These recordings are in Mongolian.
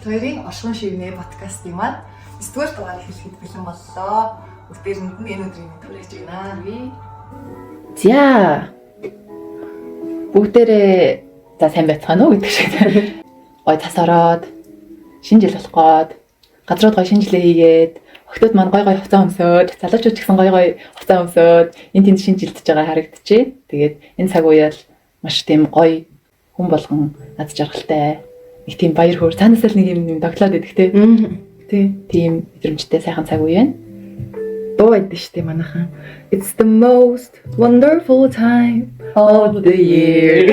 Монголд хоёрын оршин шивнээ подкастын маань 9-р дугаарыг хэлэхэд бэлэн боллоо. Бүгдээрэнд нь энэ өдрийн хүргэж байна. За. Бүгдээрээ за сайн байцгаана уу гэдэг шиг. Гой тас ороод шинэ жил болох гээд газрууд гой шинэ жилээ хийгээд охтууд маань гой хувцас өмсөөд залуучууд ч гэсэн гой хувцас өмсөөд энэ тэнд шинэ жилдэж байгаа харагдчихэ. Тэгээд энэ цаг үеэл маш тийм гой хүн болгон над жаргалтай нэг тийм баяр хөөр цаанаасаа нэг юм тоглоод идэх те. Тийм мэдрэмжтэй сайхан цаг үе байна. Дуу байдсан шүү дээ манайхан. It's the most wonderful time of the year.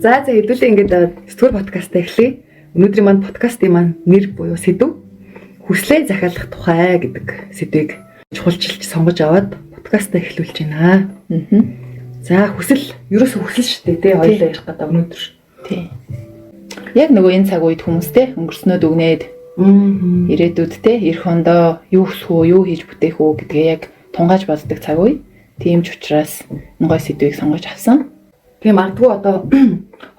За хэдүүлээ ингээд сэтгүүр подкаст эхлэе. Өнөөдрийн маань подкастын маань нэр буюу сэдв хүслээ захиалах тухай гэдэг сэдвийг чухалчилж сонгож аваад подкастаа эхлүүлж байна. За хүсэл ерөөсөө хүсэл шүү дээ тий хоёулаа ярих гэдэг өнөөдөр. Тий. Яг нөгөө энэ цаг үед хүмүүстэй өнгөрснөө дүгнээд ирээдүйдтэй эх хондоо юу хүсэх үү, юу хийж бүтээх үү гэдгээ яг тунгааж боддог цаг үе. Тийм ч учраас энэ гой сэдвийг сонгож авсан. Тийм магадгүй одоо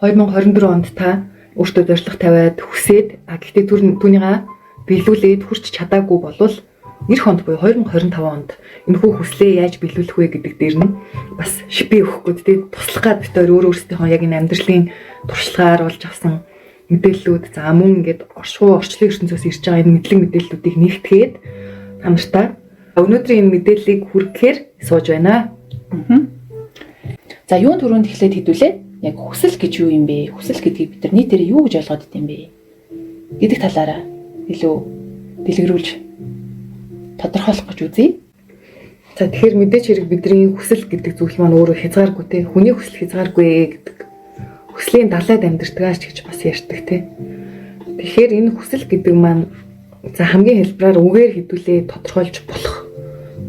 2024 онд та өөртөө зорилго тавиад хүсээд гэхдээ түүнийгээ биелүүлээд хүрч чадаагүй болвол эх хонд буюу 2025 онд энэхүү хүслээ яаж биелүүлэх вэ гэдэг дээр нь бас шипи өгөхгүй тий туслах гад битээр өөрөөсөө яг энэ амьдралын туршлагаар болж авсан мэдээллүүд за мөн ингээд орчлын ертөнцөөс ирж байгаа энэ мэдлэг мэдээллүүдийг нэгтгээд та нартай өнөөдрийн энэ мэдээллийг хүргэхээр сууж байна. За юун түрүүнд эхлээд хэдүүлээ? Яг хүсэл гэж юу юм бэ? Хүсэл гэдгийг бид нар нийтээр юу гэж ойлгоод идэв юм бэ? Гэдэг талаараа илүү дэлгэрүүлж тодорхойлох гэж үзье. За тэгэхээр мэдээч хэрэг бидний хүсэл гэдэг зүйл маань өөрөө хязгааргүй те хүний хүсэл хязгааргүй гэдэг хүслийн далайд амьдртгаач гэж бас ярьдаг те. Тэгэхээр энэ хүсэл гэдэг маань за хамгийн хэлбэрээр үгээр хэдүүлээ тодорхойлж болох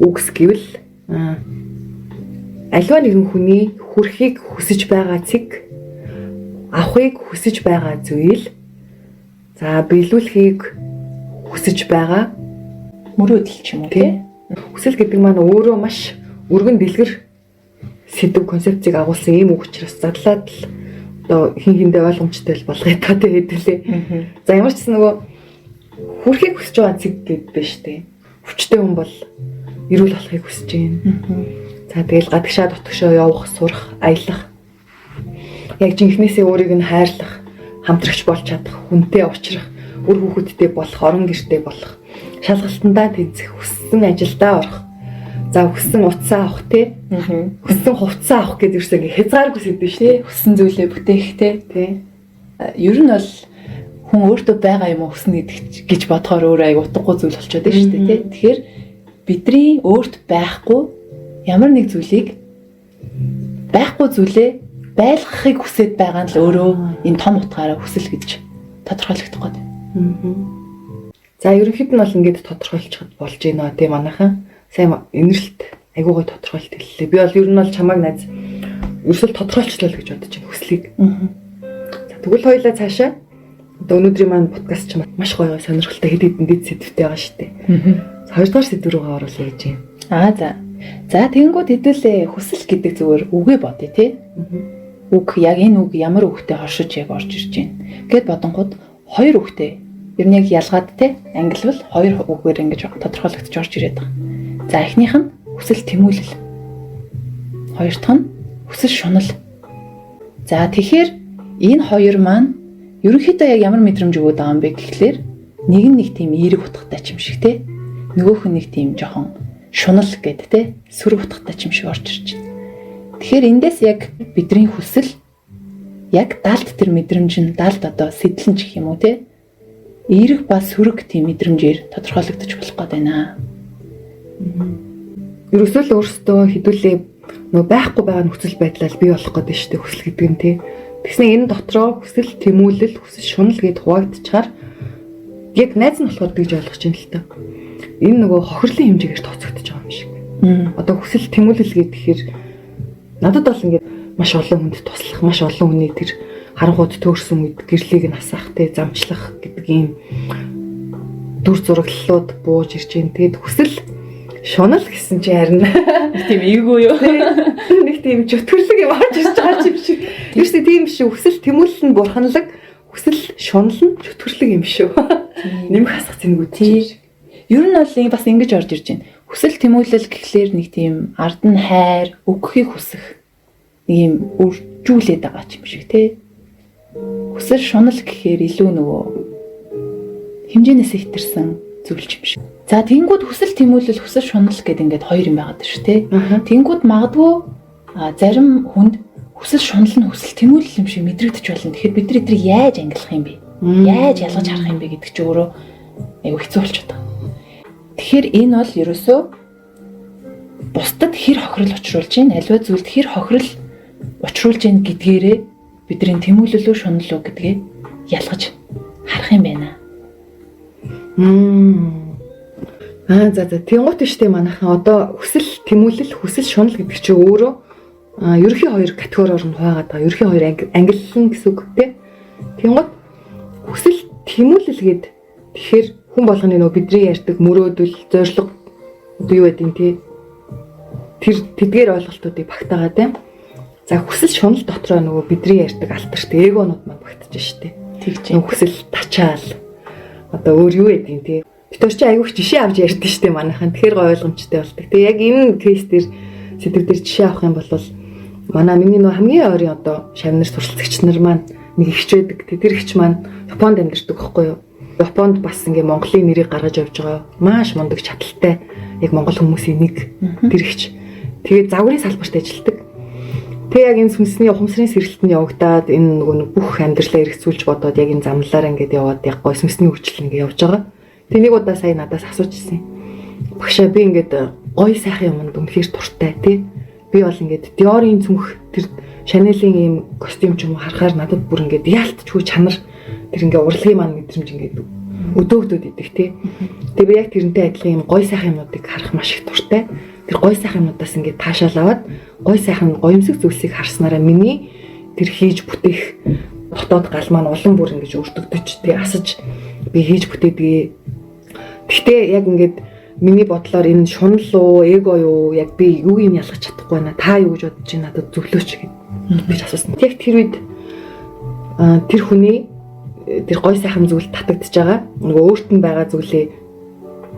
үгс гэвэл аливаа нэгэн хүний хүрхийг хүсэж байгаа цэг авахыг хүсэж байгаа зүйл за биелүүлэхийг хүсэж байгаа мөрөөдөл ч юм уу тий. Хүсэл гэдэг маань өөрөө маш өргөн дэлгэр сэдв концепцийг агуулсан юм үг учраас задлаад л одоо хин хиндээ ойлгомжтой болгоё та хэдүүлээ. За ямар ч гэсэн нөгөө хүрхийг хүсэж байгаа цэг гэдэг байна шүү дээ. Хүчтэй хүн бол эрүүл болохыг хүсэж байна. За тэгэл гадагшаа дотгошоо явах, сурах, аялах. Яг жинхнээсээ өөрийг нь хайрлах, хамтрагч болж чадах, хүнтэй уулзрах, үр хүүхэдтэй болох, орон гэртэй болох, шалгалтандаа тэнцэх, хүссэн ажилдаа орох. За хүссэн утсаа авах тий. Хүссэн хувцас авах гэдэг юусэн хязгааргүй сэдв шүү дээ. Хүссэн зүйлээ бүтээх тий. Ер нь бол хүн өөртөө байгаа юм хүснэ гэж бодохоор өөрөө аяг утгагүй зүйл болчиход байна шүү дээ тий. Тэгэхээр бидний өөрт байхгүй ямар нэг зүйлийг байхгүй зүйлээ байлгахыг хүсэж байгаа нь л өөрөө энэ том утгаараа хүсэл гэж тодорхойлогдох гээд байна. За ерөнхийд нь бол ингэж тодорхойлчиход болж байна тий манайхан. Сайн инэрэлт айгуу гой тодорхойлт хэллээ. Би бол ер нь бол чамайг найз ерөөсөө тодорхойлчлаа л гэж бодож байна хүслийг. За тэгвэл хоёлаа цаашаа одоо өнөөдрийн маань подкаст ч маш гоё сонирхолтой хэд хэдэн дэд сэдвтэй байгаа шүү дээ. За хоёрдугаар сэдв рүүгээ оруулъя гэж байна. За тэгэнгүүт хэдүүлээ хүсэл гэдэг зүгээр үгээ бодъё тий. Үг яг энэ үг ямар үгтэй хоршиж яг орж ирж байна. Гэт бодонгууд хоёр үгтэй. Ер нь яг ялгаад тий англи бол хоёр үгээр ингэж тодорхойлогдож орж ирээд байгаа. За эхнийх нь хүсэл тэмүүлэл. Хоёр дахь нь хүсэл шунал. За тэгэхээр энэ хоёр маань ерөнхийдөө яг ямар мэдрэмж өгöd байгаа юм бэ гэхлээр нэг тийм эерэг утгатай ч юм шиг тий. Нөгөөх нь нэг тийм жоохон шунал гэдэг тий сөрөг утгатай ч юм шиг орж ирж байна. Тэгэхээр эндээс яг бидний хүсэл яг далд тэр мэдрэмж нь далд одоо сэтлэн ч гэх юм уу тий эерэг ба сөрөг тийм мэдрэмжээр тодорхойлогдож болох гээд байна. Ерөөсөө л өөрсдөө хэдүүлээ нөө байхгүй байгаа нөхцөл байдлаар бий болох гээд шүү дээ хүсэл гэдэг нь тий. Тэгснэ энэ дотроо хүсэл тэмүүлэл хүсэл шунал гэд хуваагдчихаар яг найз нь болохоор гэж ойлгож байна л та. Энэ нөгөө хохирлын хэмжээгээр тооцогдож байгаа юм шиг. Одоо хүсэл тэмүүлэл гэхээр надад бол ингээд маш олон хүнд туслах, маш олон хүний тэр харанхууд төөрсөн үед гэрлийг нь асаах, тэ замчлах гэдэг ийм дүр зураглалууд бууж ирж байна. Тэгэд хүсэл шунал гэсэн чи харин нэг тийм эвгүй юу? Нэг тийм чөтгөрлөг юм орж ирж байгаа юм шиг. Юусе тийм биш хүсэл тэмүүлэл нь бурханлаг хүсэл шунал нь чөтгөрлөг юм шүү. Нэмэх хасах зэнгүүд тий. Ер нь бол бас ингэж орж ирж байна. Хүсэл тэмүүлэл гэхлээр нэг тийм ард нь хайр, өгөхийг хүсэх нэг юм үржүүлээд байгаа ч юм шиг тий. Хүсэл шунал гэхээр илүү нөгөө хэмжээнээс ихтерсэн зүйл юм шиг. За тэнгууд хүсэл тэмүүлэл, хүсэл шунал гэдэг ингээд хоёр юм байгаад шүү тий. Тэнгууд магадгүй зарим хүнд хүсэл шунал нь хүсэл тэмүүлэл юм шиг мэдрэгдэж болно. Тэгэхээр бид нар эдрийг яаж ангилах юм бэ? Яаж ялгаж харах юм бэ гэдэг чи өөрөө айгу хэцүү болчиход байгаа. Тэгэхээр энэ бол ерөөсөө бусдад хэр хохирол учруулж байна, аливаа зүйлд хэр хохирол учруулж байна гэдгээрээ бидний тэмүүлэл үү шунал уу гэдгээ ялгаж харах юм байна. За тэнгуут штэ манайхан одоо хүсэл тэмүүлэл, хүсэл шунал гэдэг чинь өөрөө ерөнхий хоёр категориор нь хуваагаад байгаа. Ерөнхий хоёр ангиллан гэсэн үг тий. Тэнгуут хүсэл тэмүүлэл гээд тэгэхээр хүн болгоны нөгөө бидний ярьдаг мөрөөдөл, зорилго одоо юу гэдэг юм тий. Тэр тэдгээр ойлголтуудыг багтаагаад байна. За хүсэл шунал дотроо нөгөө бидний ярьдаг алтарт эгонууд маань багтаж штэ. Тэгж хүсэл тачаал одоо өөр юу гэдэг юм тий. Бид ч айгүйх жишээ авч ярьдаг штэ манайхан. Тэгэхээр гой ойлгомжтой болдог. Тэгээ яг энэ кейс дээр сэдв дээр жишээ авах юм бол манай миний нөгөө хамгийн ойрын одоо шавнар суралцагч нар маань нэг ихч байдаг. Тэр ихч маань Японд амьдардаг байхгүй юу? Японд бас ингээ Монголын нэрийг гаргаж явж байгаа. Маш мундаг чадaltaй яг монгол хүмүүсийн нэг тэр ихч. Тэгээд загварын салбарт ажилладаг. Тэгээ яг энэ сүнсний ухамсарын сэргэлтэнд явагдаад энэ нөгөө бүх амьдралаа эргэцүүлж бодоод яг энэ замналаар ингээд яваад яг гой сүнсний хөгжил ингээ явж байгаа. Тэнийг удаа сая надаас асуужсэн. Багшаа би ингээд гой сайхан юмд үнэхээр дуртай тий. Би бол ингээд Dior-ийн цүнх тэр Chanel-ийн ийм костюм ч юм уу харахаар надад бүр ингээд яалтчгүй чанар тэр ингээ урлагийн маань мэдрэмж ингээд өдөөгдөд идэг тий. Тэгээ би яг тэрнтэй адилхан юм гой сайхан юмнуудыг харах маш их дуртай. Тэр гой сайхан юмнуудаас ингээд таашаал аваад гой сайхан гоёмсог зүйлсийг харснараа миний тэр хийж бүтээх дотоод гал маань улам бүр ингэж өртөгдөж тий асаж би хийж бүтээдгээ. Гэхдээ яг ингээд миний бодлоор энэ шунал уу, эго юу, яг би юу юм ялгаж чадахгүй байна. Та юу гэж бодож байна надад зөвлөөч гэд би асуусан. Яг тэр үед тэр хүний тэр гой сайхан зүйл татагдж байгаа. Нөгөө өөрт нь байгаа зүйлээ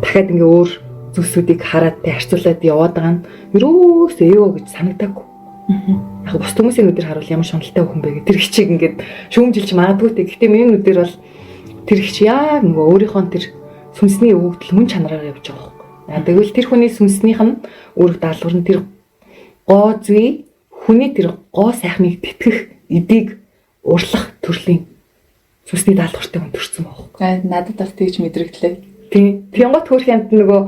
дахиад ингээ өөр зүйлсүүдийг хараад тэ харьцуулаад яваад байгаа нь ерөөсөө эго гэж санагдаагүй. Яг бус хүмүүсийн нүдээр харуул ямар шуналтай хүн бэ гэх тэр хичээг ингээд шүүмжилж магадгүй те. Гэхдээ миний нүдээр бол тэр хич яа нөгөө өөрийнхөө тэр сүнсний өвөгдөл мөн чанараар явж байгаа байхгүй. Тэгвэл тэр хүний сүнснийх нь үүрэг даалгавар нь тэр гоо зүй хүний тэр гоо сайхныг тэтгэх эдийг урлах төрлийн сүнсний даалгавартай хүн төрсөн байхгүй. Надад бас тэгж мэдрэгдлээ. Тийм. Тэнгот хөрх юмд нөгөө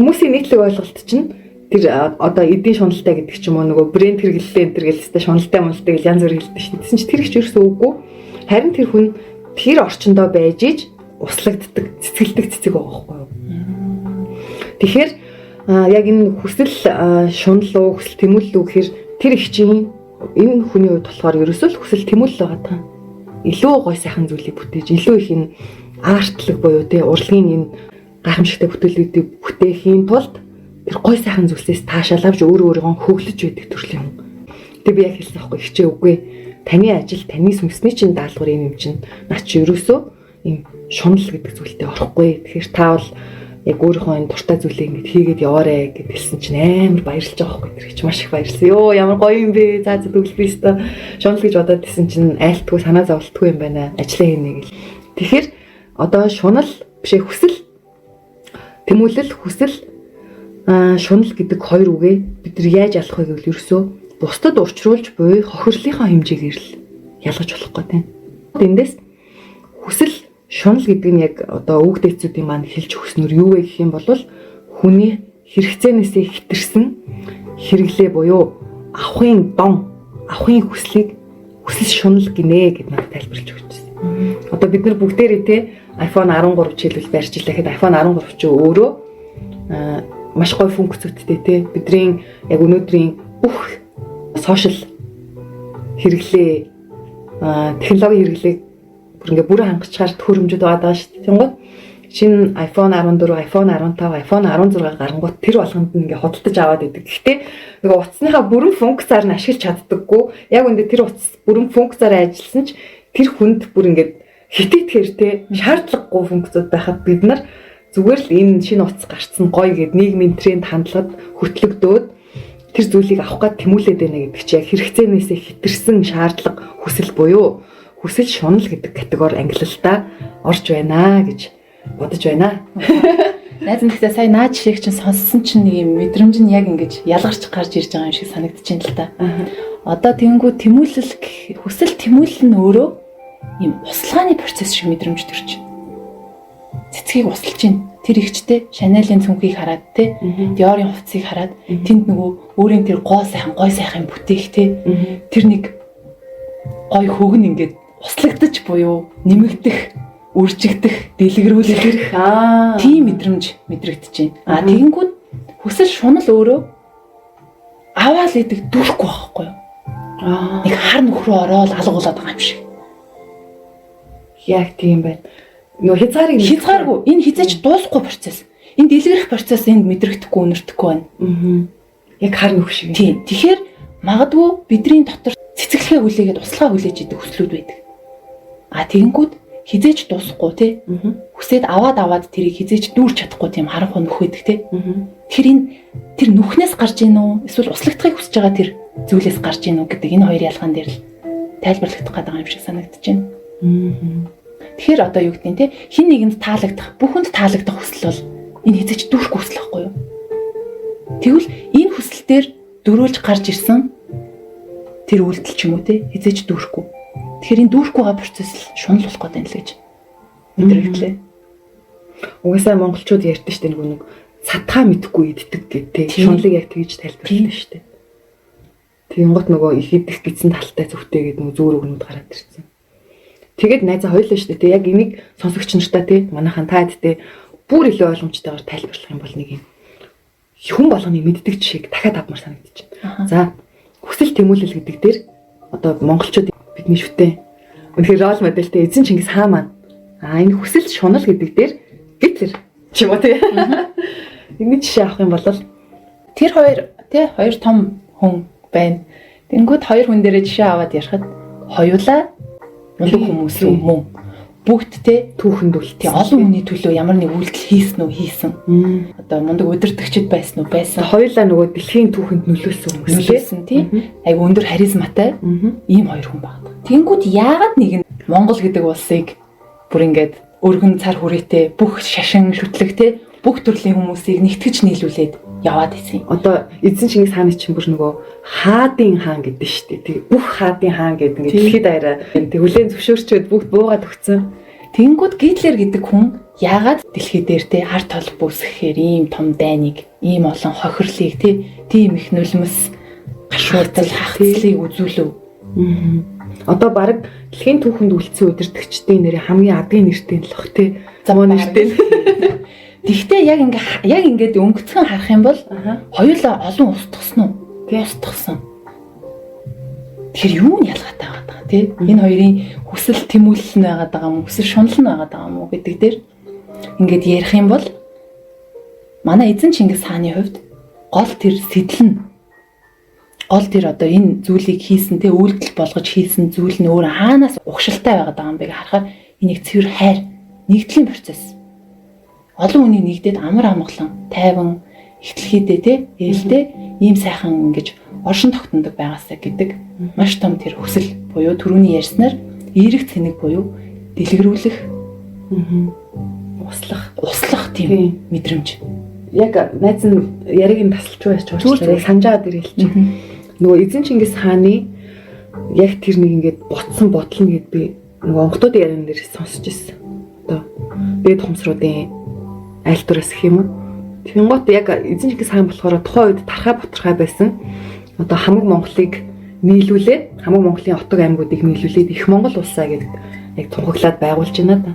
хүмүүсийн нийтлэг ойлголт чинь тэр одоо эдийн шуналтай гэдэг ч юм уу нөгөө брэнд хэрэглэлээ энэ төр гэлстэй шуналтай мэлтэй гэж янз бүр хэлдэг шүү дээ. Тэсэн чи тэр их ч ерөөсөө үгүй. Харин тэр хүн тэр орчиндөө байж иж услагддаг, цэцгэлдэг цэцэг байгаа байхгүй юу. Тэгэхээр яг энэ хүсэл шунал уу, хүсэл тэмүүлэл үү гэхээр тэр их чинь энэ хүний хувьд болохоор ерөөсөө л хүсэл тэмүүлэл байгаа таа. Илүү гой сайхан зүйлийг бүтээж, илүү их энэ артлаг буюу тий урлагийн энэ гайхамшигтай бүтээлүүдийг бүтээхийн тулд тэр гой сайхан зүйлсээс таашаал авч өөрийгөө хөглөж байдаг төрлийн хүн. Тэг би яг хэлсэн байхгүй хичээ үгүй. Таны ажил, таны сүнсний чинь даалгавар юм чинь наа чи ерөөсөө ийм шунал гэдэг зүйлтэй орохгүй. Тэгэхээр та бол яг өөрийнхөө энэ дуртай зүйлийг ингэж хийгээд яваарэ гэд хэлсэн чинь амар баярлж байгаа байхгүй. Тэр их маш их баярлсан. Йоо ямар гоё юм бэ. За төгөлбөө өстө шунал гэж бодоод хэлсэн чинь айлтгүй санаа зовлтгүй юм байна. Ажлаа хийнэ гэл. Тэгэхээр одоо шунал бишээ хүсэл тэмүүлэл хүсэл шунал гэдэг хоёр үгээ бид нар яаж ялах вэ гэвэл ерөөсөө бусдад урчруулж буй хохирлынхаа хэмжээгээр л ялгаж болохгүй тийм. Эндээс хүсэл шунал гэдэг нь яг одоо үг дэцүүдийн маань хэлж өгснөр юу вэ гэх юм бол хүний хэрэгцээнээсээ хэтэрсэн хэрэглээ буюу авахын дон, авахын хүслийг хүсэл шунал гинэ гэд надад тайлбарлаж өгч байна. Одоо бид нар бүгдээрээ те iPhone 13 жишээлбэл барьж илээ гэхэд iPhone 13 ч өөрөө маш гоё функцүүдтэй те бидний яг өнөөдрийн бүх сошиал хэрэглээ технологи хэрэглээг бүр ингээ бүрэн хангачаар төхөөрөмжөд байгаа шүү дээ. Тэнгууд шинэ iPhone 14, iPhone 15, iPhone 16 гарангууд тэр болгонд нь ингээ худалдаж аваад идэг. Гэхдээ нөгөө утасныхаа бүрэн функцаар нь ашиглаж чаддаггүй. Яг үндэ тэр утас бүрэн функцаараа ажилласан ч тэр хүнд бүр ингээд хитэтгэр те шаардлагагүй функцүүд байхад бид нар зүгээр л энэ шинэ утас гарцсан гоё гэд нийгмийн тренд хандлагад хөтлөгдөөд тэр зүйлийг авах гад тэмүүлээд байна гэдэг чи яг хэрэгцээнээсээ хэтэрсэн шаардлага хүсэл буюу хүсэл шунал гэдэг категори ангиллалтаа орж байна гэж бодож байна. Найз нэгтээ сая наа жишээг чинь сонссон чинь нэг юм мэдрэмж нь яг ингэж ялгарч гарч ирж байгаа юм шиг санагдаж байна л да. Одоо тэгэнгүү тэмүүлэл хүсэл тэмүүлэл нь өөрөө юм услааны процесс шиг мэдрэмж төрж байна. Цэцгийг усалж байна. Тэр ихчтэй Chanel-ийн цүнхийг хараад те Dior-ийн хувцсыг хараад тэнд нөгөө өөрийн тэр гой сайхан бүтээх те тэр нэг гой хөгн ингээд услагдаж буюу нэмэгдэх, үржигдэх, дэлгэрүүлэх тийм мэдрэмж мэдрэгдэж байна. Тэгэнгүүт хүсэл шунал өөрөө аваал идэг дүрхгүй байхгүй юу? Нэг хар нөхрөө ороод алгуулад байгаа юм шиг. Яг тийм байна. Нөө хязгааргүй энэ хизээч дуусахгүй процесс. Энэ дэлгэрэх процесс энд мэдрэгдэхгүй өнөртөхгүй байна. Яг хар нөх шиг. Тийм. Тэгэхээр магадгүй бидний дотор цэцэглэхээ хүлээгээд услага хүлээж идэг хүслүүд байдаг. Тэгэнгүүт хизээч дуусахгүй тий. Хүсээд аваад тэрийг хизээч дүүрч чадахгүй тийм харанхуй нөх байдаг тий. Тэгэхээр энэ тэр нүхнээс гарч ийн үү? Эсвэл услагдахыг хүсэж байгаа тэр зүйлээс гарч ийн үү гэдэг энэ хоёр ялгаан дээр л тайлбарлагдах гэдэг юм шиг санагдаж байна. Тэгэхээр одоо юу гэдэг нь те хин нэгэнд таалагдах, бүхэнд таалагдах хүсэл бол энэ хязгаарч дүүрхгүй хүсэл байхгүй юу? Тэгвэл энэ хүсэл дээр дөрүүлж гарч ирсэн тэр үйлдэл ч юм уу те хязгаарч дүүрхгүй. Тэгэхээр энэ дүүрхгүй байгаа процесс л шунал болох гэдэг юм л гэж мэдрэгдлээ. Угаасаа монголчууд ярьдаг шүү дээ нэг садхаа мэдхгүй иддэг гэдэг те шунлыг яг тэгж тайлбарлана шүү дээ. Тийм гот нөгөө их идэх гэсэн талтай зөвхтэйгээд нөгөө зүүр өгнүүд гараад ирсэн. Тэгээд найзаа хоёлоо шүү дээ. Яг энийг сонсогч нартаа тий манайхан таад тий бүр илүү ойлгомжтойгоор тайлбарлах юм бол нэг юм хүн болгоны мэддэг жишээг дахиад авмаар санагдаж байна. За хүсэл тэмүүлэл гэдэг дээр одоо монголчууд бидний шүтээ үнэхээр рол модельтэй эзэн Чингис хаан маань энэ хүсэл шунал гэдэг дээр Гитлер ч юм уу тий энэ жишээ авах юм бол тэр хоёр том хүн байна. Тэнгүүд хоёр хүн дээрээ жишээ аваад ярихад хоёулаа мундаг хүмүүс юм мөн бүгд те түүхэнд үлдээ олон хүний төлөө ямар нэг үйлдэл хийсэн. Одоо мундаг удирдагчд байсан. Хоёулаа нөгөө дэлхийн түүхэнд нөлөөлсөн хүмүүс тий. Айгу өндөр харизматай ийм хоёр хүн байна. Тэнгүүд яагаад нэг нь Монгол гэдэг улсыг бүр ингээд өргөн цар хүрээтэй бүх шашин шүтлэг те бүх төрлийн хүмүүсийг нэгтгэж нийлүүлээд яваад исэн. Одоо эзэн Чингис хааны чинь бүр нөгөө хаадын хаан гэдэг шүү дээ. Тэг бүх хаадын хаан гэдэг ингээд дэлхийд даяараа тэг хүлээн зөвшөөрчөөд бүгд буугаад өгцөн. Тэнгүүд Гитлер гэдэг хүн яагаад дэлхий дээр те ард тол бүсгэхээр ийм том дайныг, ийм олон хохирлыг те тийм их нулимс гашууртал хахацлыг үзүүлв. Одоо баг дэлхийн түүхэнд үлдсэн удирдагчдын нэрээ хамгийн адгийн нэртэй л бах те. Замун нэртэй. Тэгтээ яг ингээд өнгөцгөн харах юм бол хоёулаа олон устгасан уу? Тий устгасан. Тэгэхээр юу нь ялгаатай байгаа даа тий? Энэ хоёрын хүсэл тэмүүлэл нь байгаа даа юм уу? Хүсэл шунал нь байгаа даа юм уу гэдэг дээр ингээд ярих юм бол манай эзэн Чингис хааны хувьд гол тэр сэтэл нь гол тэр одоо энэ зүйлийг хийсэн тий үйлдэл болгож хийсэн зүйл нь өөр хаанаас угшилтай байгаа даа юм бэ харахаар энийг цэвэр хайр нэгдлийн процесс. Олон хүний нэгдээд амар амгалан, тайван, ихтлхийдээ те, ээлтэй ийм сайхан ингэж оршин тогтнодог байгаасаа гэдэг маш том тэр хүсэл буюу түрүүний ярьснаар эерэг цэник буюу дэлгэрүүлэх, услах тийм мэдрэмж. Яг найз нь яриг нь тасалж байж уучлаарай санджаад ирэл чи. Нөгөө эзэн Чингис хааны яг тэр нэг ингэж ботсон бодлоо гэд би нөгөө онгодуудын ярин дээр сонсч ирсэн. Одоо дээд хумсруудын айлтураас гэх юм уу. Тэнгуут яг эзэн Чингис хаан болохоор тухайн үед тархаа бутархай байсан. Одоо хамаг Монголыг нийлүүлээд хамаг Монголын отог аймагуудыг нийлүүлээд их Монгол улсаа гэдэг яг тунхаглаад байгуулж байна да.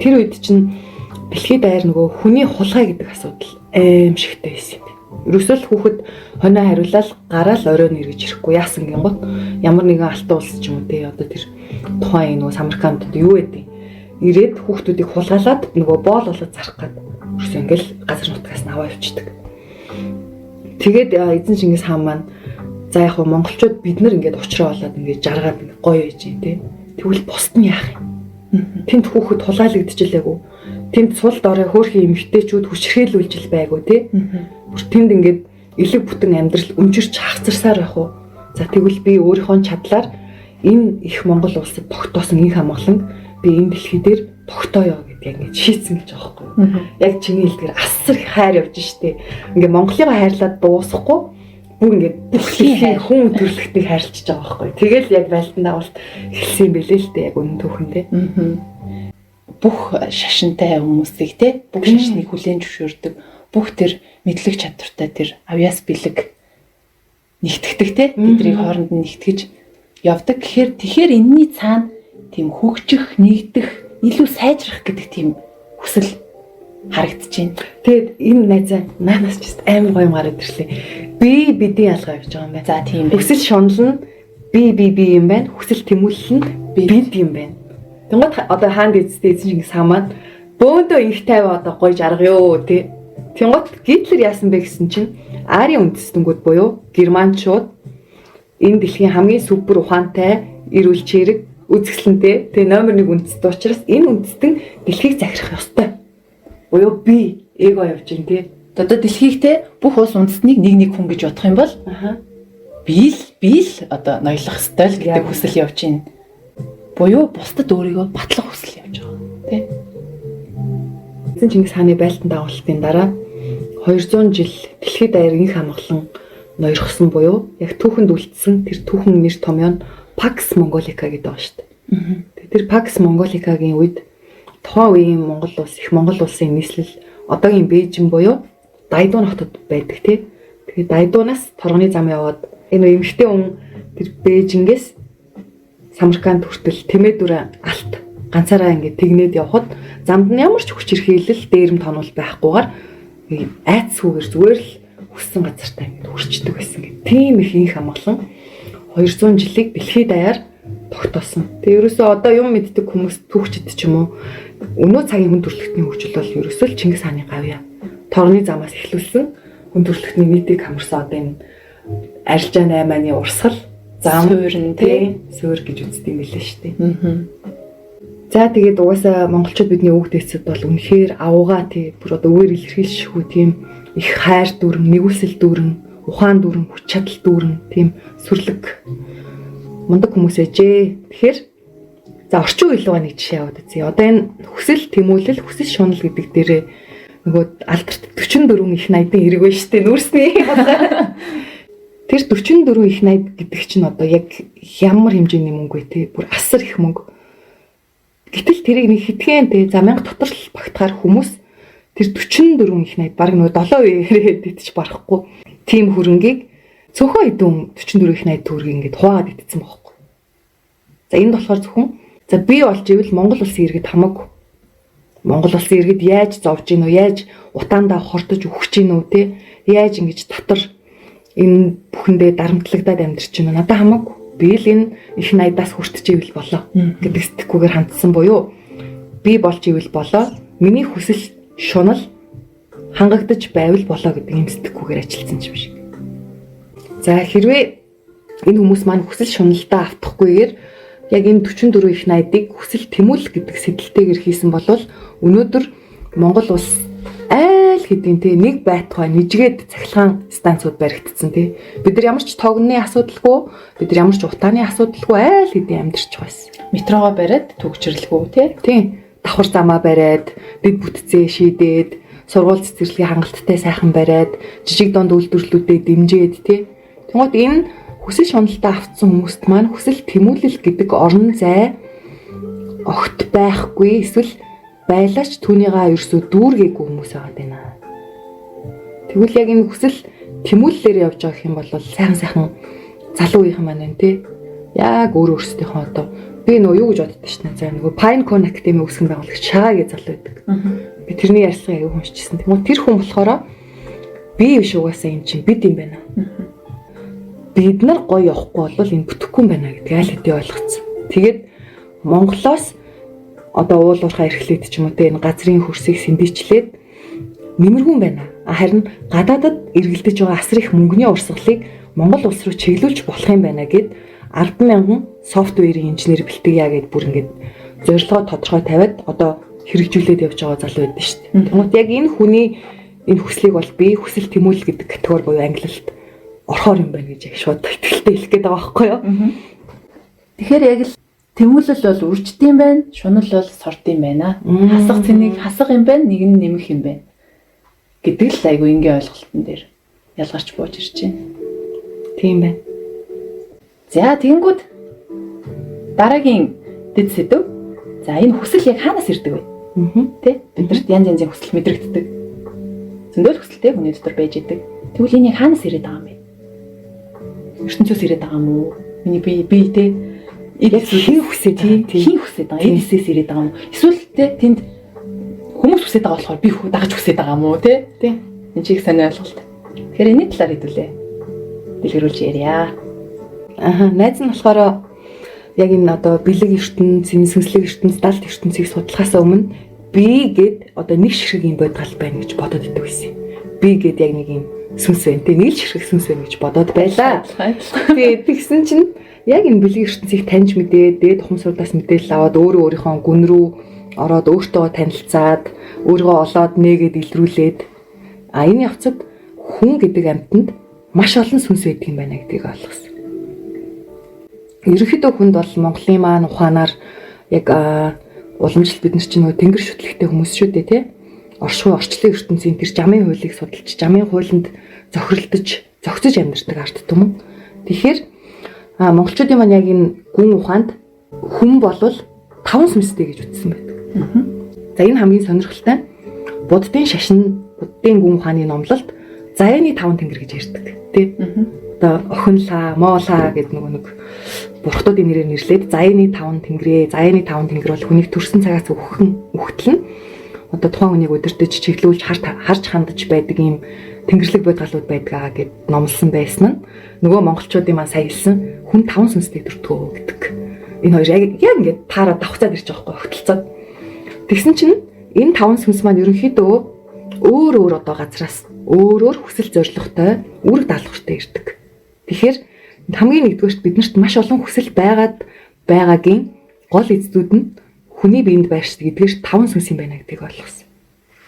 Тэр үед чинь дэлхийд даяар нөгөө хүний хулгай гэдэг асуудал аимшигтай байсан юм. Ерөөсөө л хүүхэд хоноо хариулаад гараал оройн эргэж ирэхгүй яасан гингот ямар нэгэн алтан улс ч юм уу те одоо тэр тухайн нөгөө Самаркандд юу байдیں۔ Ирээд хүүхдүүдийг хулгайлаад нөгөө боол болоод зарах гээд ерөөсөө ингээл газар нутгаас нь аваа явчихдаг. Тэгээд эзэн Чингис хаан маань за яг хөө монголчууд бид нар ингээд уучраа болоод ингээд жаргаад ингээд гоё байж юм те. Тэгвэл бусд нь яах юм? Тэнд хүүхэд тулгаалагдчихлээгүй. Тэнд сул дорой хөөрхөн эмэгтэйчүүд хүчрхээлүүлж л байгуу тий. Бүр тэнд ингээд элэг бүтэн амьдрал өмжирч хагцарсаар байх уу? За тэгвэл би өөрийнхөө чадлаар энэ их Монгол улсад тогтоосон их хамгаалан би энэ дэлхий дээр тогтооё гэдэг яг ингэж шийдсэн гэж байгаа байхгүй. Яг чиний хэлдгээр асар их хайр явж штэ. Ингээ Монголыг хайрлаад дуусахгүй бүр ингээ бүхний хүн төрлөختийг хайрлаж байгаа байхгүй. Тэгэл яг байлдан дагуулт хэлсэн бэлээ л дээ яг үнэн түүхэндээ. Бүх шашинтай хүмүүсийг те бүх шашныг хүлээн зөвшөөрдөг. Бүх тэр мэдлэг чадвартай тэр авьяас бэлэг нэгтгэдэг те тэдний хооронд нь нэгтгэж явдаг. Тэгэхээр энэний цаана тийм хөгжих, нэгдэх, илүү сайжрах гэдэг тийм хүсэл харагдаж байна. Тэгээд энэ найзаа наанаас ч амар гоё юм гараад ирлээ. Би бидний ялгаа гэж байгаа юм байна. За тийм байна. Хүсэл шунал нь би юм байна. Хүсэл тэмүүлэл нь бид юм байна. Тэнгууд одоо хаанд эзэстэй эзэн Чингис хаан маань бөөндөө их тайваа одоо гоё жарга ёо тий. Тэнгууд Гитлер яасан бэ гэсэн чинь Арийн үндэстнүүд буюу германчууд энэ дэлхийн хамгийн супер ухаантай эрүүл чирэг үзэсгэлэнтэй тэгээ номер 1 үндэстэн учраас энэ үндэстэн дэлхийг захирах ёстой. Буюу би эго явж гин тий. Одоо дэлхийг те бүх улс үндэстнийг нэг хүн гэж бодох юм бол би л одоо ноёлох ёстой л гэдэг хүсэл явж гин. Буюу бусдад өөрийгөө батлах хүсэл явж байгаа тий. Эзэн Чингис хааны байлдан дагуултын дараа 200 жил дэлхийд даяар их хамгаалан ноёрхсон буюу яг түүхэнд үлдсэн тэр түүхэн нэр томьёо нь Pax Mongolica гэдэг байгаа шүү дээ. Тэр Pax Mongolicагийн үед тухайн үеийн Монгол улс их Монгол улсын нийслэл одоогийн Бээжин буюу Дайдуун хотод байдаг тий. Тэгээд Дайдуунаас торгоны зам яваад энэ эмэгтэй хүн тэр Бээжингээс Самарканд хүртэл Тэмээдүр алт ганцаараа ингээд тэгнээд явхад замд нь ямар ч хүч хэрхийлэл дээрэм тонол байхгүйгээр айцсгүйгээр зүгээр л хүссэн газартаа ингээд хүрчдэг байсан гэх. Тийм их их хамгаалан 200 жилиг дэлхийд даяар тогтоосон. Тэгээ ерөөсөө одоо юм мэддэг хүмүүс түүхчид ч юм уу өнөө цагийн хүн төрөлхтний хөгжил бол ерөөсөө л Чингис хааны гавьяа. Торгоны замаас эхлүүлсэн хүн төрөлхтний нийтийг хамарсан одоо энэ арилжаа 8-ны урсгал зам суурин тий суур гэж үздэг юм билээ шүү дээ. За тэгээд угаасаа монголчууд бидний өвөг дэцэд бол үнэхээр авууга тий бүр одоо үгээр илэрхийлшгүй тийм их хайр дүрм, нэгүсэл дүрм, ухаан дүрм, хүч чадал дүрм, тийм сүрлэг мундаг хүмүүс ээжээ. Тэгэхээр за орчин үеийн нэг жишээ аваад үзье. Одоо энэ хүсэл тэмүүлэл, хүсэл шунал гэдэг дээрээ нөгөө алдарт 44 их найдын хэрэг байна шүү дээ. Нүүрсний. Тэр 44 их найд гэдэг чинь одоо яг ямар хэмжээний мөнгө вэ те? Бүр асар их мөнгө. Гэтэл тэрийг нэг хитгэн те за 1000 дотор л багтахаар хүмүүс тэр 44 их найд баг нөгөө 7 үеэрээ дэтэж барахгүй. Тим хөрөнгийг цөөхөн хэдэн 44 их найд төгрөгийг ингээд хуваагаад идсэн байхгүй. За энэ болохоор зөвхөн за би болж ивэл Монгол улсын иргэд хамаагүй. Монгол улсын иргэд яаж зовж гин үү? Яаж утаандаа хортож өгч гин үү те? Яаж ингэж дотор энэ бүхэндээ дарамтлагдаад амьдарч байна. Надад хамаагүй. Би л энэ их найдаас хүртэж ивэл болоо гэдэг сэтгэхгүйгээр хандсан буюу би болж ивэл болоо. Миний хүсэл шунал хангагдаж байвал болоо гэдэг юм сэтгэхгүйгээр ажилласан юм шиг. За хэрвээ энэ хүмүүс маань хүсэл шуналдаа автахгүйгээр яг энэ 44 их найдыг хүсэл тэмүүлэл гэдэг сэтэлтэйгээр хийсэн бол өнөөдөр Монгол улс айл хэдийн те нэг байтугай нэжгээд цахилгаан станцууд баригдсан те. Бид нар ямар ч тогны асуудалгүй, бид нар ямар ч утааны асуудалгүй айл хэдийн амьдарч байсан. Метрогоо бариад төгжрлгүй те. Тийм. Давхар замаа бариад, дэд бүтцээ шийдээд, сургууль цэцэрлэгийн хангалттай сайхан бариад, жижиг донд үйлдвэрлэлүүдэд дэмжиж те. Тэгмээд энэ хүсэл шуналтаа автсан хүмүүст маань хүсэл тэмүүлэл гэдэг орон зай огт байхгүй эсвэл байлаач түүнийгаа ерөөсөө дүүргээгүй хүмүүс байгаа даа. Тэгвэл яг энэ хүсэл тэмүүлэлээр явж байгаа юм бол сайхан залуу үеийнхэн маань байна те. Яг өөр өөрсдийнхөө одоо би нөгөө юу гэж боддоо шнэ. За нөгөө Pinecone Academy үүсгэн байгуулагч Шаагийн залуу байдаг. Би тэрний ярилцлагыг аяг уншижсэн. Тэгмээ тэр хүн болохоор би биш угаасаа юм чинь бид юм байна. Бид нар гоё явахгүй бол энэ бүтэхгүй юм байна гэдгийг аль хэдийн ойлгоцсон. Тэгээд Монголоос одоо уулуурхаа эрхлээд ч юм уу те энэ газрын хөрсийг сэндийчлээд нэмэргүй байна. Харин гадаадад эргэлдэж байгаа асар их мөнгөний урсгалыг Монгол улс руу чиглүүлж болох юм байна гэд 10,000 софтверийн инженер бэлтгэе гэд бүр ингээд зорилгоо тодорхой тавиад одоо хэрэгжүүлээд явж байгаа залуу байдаг шүү дээ. Тэгмээд яг энэ хүний энэ хүслийг бол би хүсэл тэмүүлэл гэдэг категори буюу англилд орохоор юм байна гэж яг шууд итгэлтэй хэлэх гээд байгаа байхгүй юу? Тэгэхээр яг л тэмүүлэл бол үрждэм байна, шунал бол сордим байна. Хасах цэнийг хасах юм байна, нэг нь нэмэх юм байна гэдэг л айгу энгийн ойлголтын дээр ялгарч бууж ирж байна. Тийм байна. За тэгэнгүүт дараагийн дэд сэдв. За энэ хүсэл яг хаанаас ирдэг вэ? Тэ? Биднэрт янз янзын хүсэл мэдрэгддэг. Зөндөл хүсэлтэй хүний дотор байж идэг. Тэгвэл энэ яг хаанаас ирээд байгаа юм бэ? ертөнцөөс ирээд байгаа юм уу? Миний би тэ яг хин хүсэж хин хүсэж байгаа. Эдисээс ирээд байгаа юм уу? Эсвэл тэ тэнд хүмүүс хүсэж байгаа болохоор би дагаж хүсэж байгаа юм уу? Тэ? Энэ чиг сайн ойлголт. Тэгэхээр энэ талаар хэдүүлээ. Дэлгэрүүлж ярья. Найз нь болохоор яг энэ одоо бэлэг ертөнц, сүнслэг ертөнц, далд ертөнцийг судлахаас өмнө би гэд одоо нэг ширхэг юм бодгал байна гэж бодоод идэв байсан. Би гэд яг нэг юм сүнс байна. Тэг нэг ширхэг сүнс байна гэж бодоод байлаа. Тэгээд тэгсэн чинь яг энэ бэлэг ертөнцийг таньж мэдээд дээд ухамсарлаас мэдээлэл аваад өөрийнхөө гүн рүү ороод өөртөө танилцаад өөрийгөө олоод нээгээд илрүүлээд энэ явцад хүн гэдэг амьтанд маш олон сүнс байдаг юм байна гэдгийг ойлгосон. Ерөнхийдөө хүнд бол Монголын маань ухаанаар яг уламжлалт бид нар чинь нөгөө тэнгэр шүтлэгтэй хүмүүс шүү дээ тий. Оршихуй орчлын ертөнцийн тэр жамын хуулийг судалж, жамын хуулинд зохиролдож, зохицож амьдардаг арт түмэн. Тэгэхээр монголчуудын маань яг энэ гүн ухаанд хүн болвол 5 сүнстэй гэж үзсэн байдаг. За энэ хамгийн сонирхолтой. Буддын шашин, буддын гүн ухааны номлолд заяаны 5 тэнгэр гэж ярьдаг тий. Одоо охинлаа, моолаа гэдэг нэг бурхтуудын нэрээр нэрлээд заяаны 5 тэнгэрээ, заяаны 5 тэнгэр бол хүнийг төрсэн цагаас өгтөл нь одоо тухайн хүнийг өдөртөж чиглүүлж харж хандаж байдаг юм тэнгэрлэг бодгалууд байдгаа гэд номлосон байсан нь нөгөө монголчуудын маань сая хэлсэн хүн 5 сүнстэй төртгөө гэдэг. Энэ хоёр яг ингээд таараа давхцаад ирж байгаа байхгүй хөтөлцөөд. Тэгсэн чинь энэ 5 сүнс маань ерөнхийдөө өөр одоо газраас өөрөөр хүсэл зоригтой үүрэг даалгавартай ирдэг. Тэгэхээр хамгийн нэгдүгээрт биднэрт маш олон хүсэл байгаагийн гол эздүүд нь хүний биед байршдаг эдгээр 5 сүнс юм байна гэдгийг ойлгосон.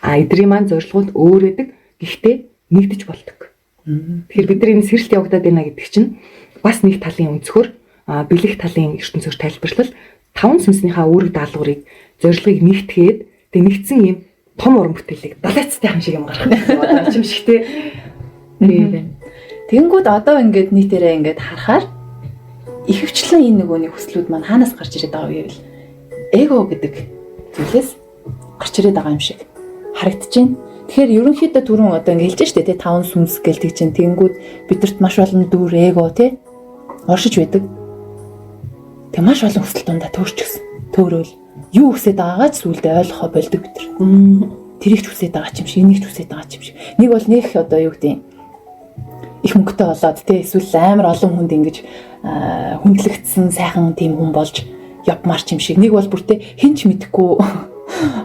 Эдгэрийн маань зорилгууд өөр байдаг. Гэхдээ нэгдэж болдог. Тэгэхээр бид нар энэ сэрэлт явагдаад байна гэдэг чинь бас нэг талын өнцгөр бэлэг талын ертөнцөөр тайлбарлал 5 сүнснийхаа үүрэг даалгаврыг зорилгыг нэгтгээд тэг нэгдсэн юм том уран бүтээлийг далайцтай хам шиг юм гаргах юм шигтэй. Тэнгүүд одоо ингээд нийтээрээ ингээд харахаар ихэвчлэн энэ нөгөөний хүслүүд маань хаанаас гарч ирээд байгаа вэ гэвэл эго гэдэг зүйлээс гарч ирээд байгаа юм шиг харагдаж байна. Тэгэхээр ерөнхийдөө түрүүн одоо ингээд хэлж штэ тий 5 сүнс гэлдэг чинь тэнгүүд бидэрт маш олон дүр эго тий оршиж байдаг. Тэг маш олон хүсэл дундаа төөрчихсөн. Төөрөөл юу хүсэж байгаагаа ч сүулдэ ойлгохоо болдог бид нар. Тэрийг ч хүсэж байгаа юм шиг, энийг ч хүсэж байгаа юм шиг. Нэг бол нөх одоо юу гэдэг их мөнгөтэй болоод тий эсвэл амар олон хүнд ингэж хүндлэгдсэн сайхан тийм хүн болж явмаар ч юм шиг. Нэг бол бүртээ хинч мэдэхгүй